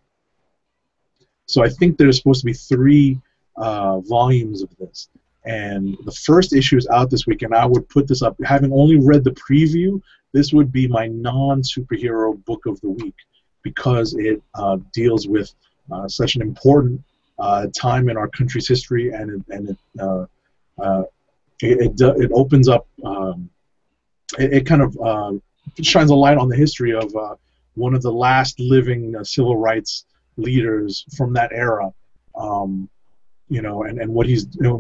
S2: So I think there's supposed to be 3 volumes of this, and the first issue is out this week. And I would put this up, having only read the preview, this would be my non-superhero book of the week because it deals with such an important time in our country's history, and it opens up. It kind of shines a light on the history of one of the last living civil rights leaders from that era, and what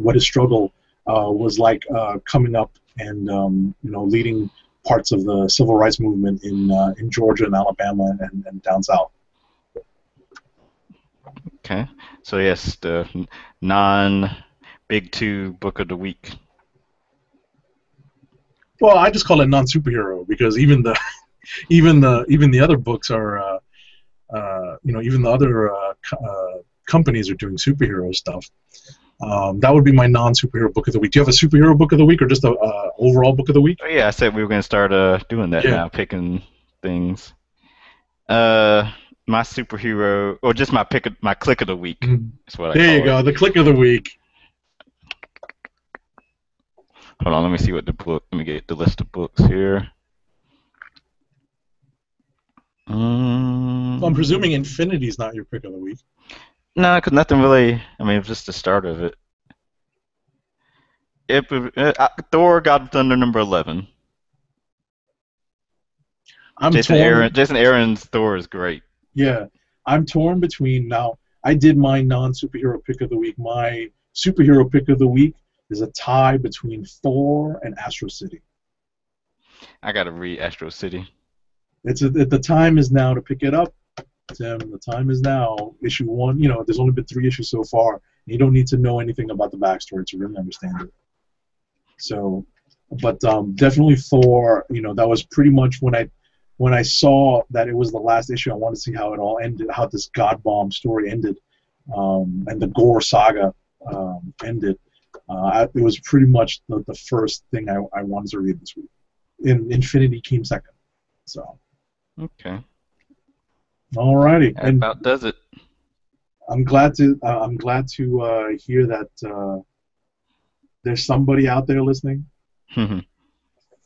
S2: what his struggle was like coming up, and leading parts of the civil rights movement in Georgia and Alabama and down south.
S1: Okay. So yes, the non Big Two book of the week.
S2: Well, I just call it non-superhero because even the other books are even the other companies are doing superhero stuff. That would be my non-superhero book of the week. Do you have a superhero book of the week or just a overall book of the week?
S1: Oh yeah, I said we were gonna start doing that
S2: Yeah.
S1: now, picking things. Uh, my superhero, or just my click of the week.
S2: Mm.
S1: That's what I
S2: There you
S1: call it.
S2: go. The click of the week.
S1: Hold on, let me see what the book. Let me get the list of books here.
S2: So I'm
S1: Um,
S2: presuming Infinity's not your pick of the week.
S1: no, because nothing really. I mean, it was just the start of it. Thor: God of Thunder #11.
S2: I'm torn.
S1: Jason Aaron's Thor is great.
S2: Yeah, I'm torn between now. I did my non-superhero pick of the week. My superhero pick of the week is a tie between Thor and Astro City.
S1: I gotta read Astro City.
S2: The time is now to pick it up, Tim. The time is now. Issue 1. You know, there's only been 3 issues so far. You don't need to know anything about the backstory to really understand it. So, but definitely Thor. You know, that was pretty much when I saw that it was the last issue. I wanted to see how it all ended, how this God Bomb story ended, and the Gore saga ended. It was pretty much the first thing I wanted to read this week. Infinity came second. So,
S1: Okay,
S2: alrighty,
S1: that
S2: and
S1: about does it.
S2: I'm glad to hear that there's somebody out there listening.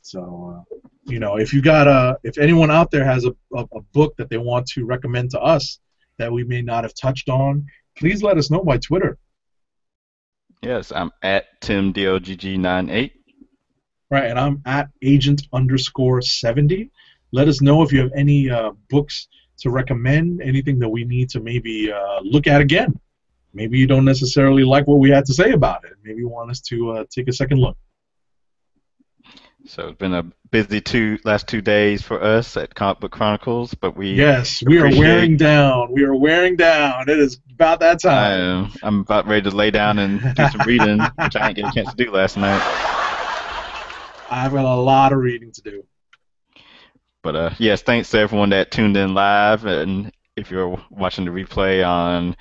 S2: So, you know, if anyone out there has a book that they want to recommend to us that we may not have touched on, please let us know by Twitter.
S1: Yes, I'm at TimDLGG98.
S2: Right, and I'm at agent_70. Let us know if you have any books to recommend, anything that we need to maybe look at again. Maybe you don't necessarily like what we had to say about it. Maybe you want us to take a second look.
S1: So it's been a busy last 2 days for us at Comic Book Chronicles, but we
S2: Yes, we are
S1: appreciate.
S2: wearing down. We are wearing down. It is about that time.
S1: I'm about ready to lay down and do some reading, which I didn't get a chance to do last night.
S2: I've got a lot of reading to do.
S1: But yes, thanks to everyone that tuned in live, and if you're watching the replay on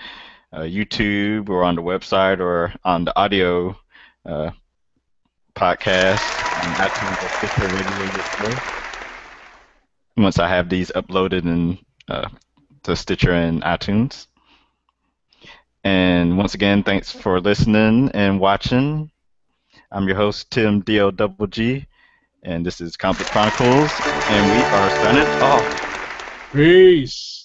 S1: YouTube or on the website or on the audio uh, podcast on iTunes or Stitcher Radio. Once I have these uploaded in to Stitcher and iTunes. And once again, thanks for listening and watching. I'm your host, Tim DLGG, and this is Comic Book Chronicles, and we are signing off.
S2: Peace.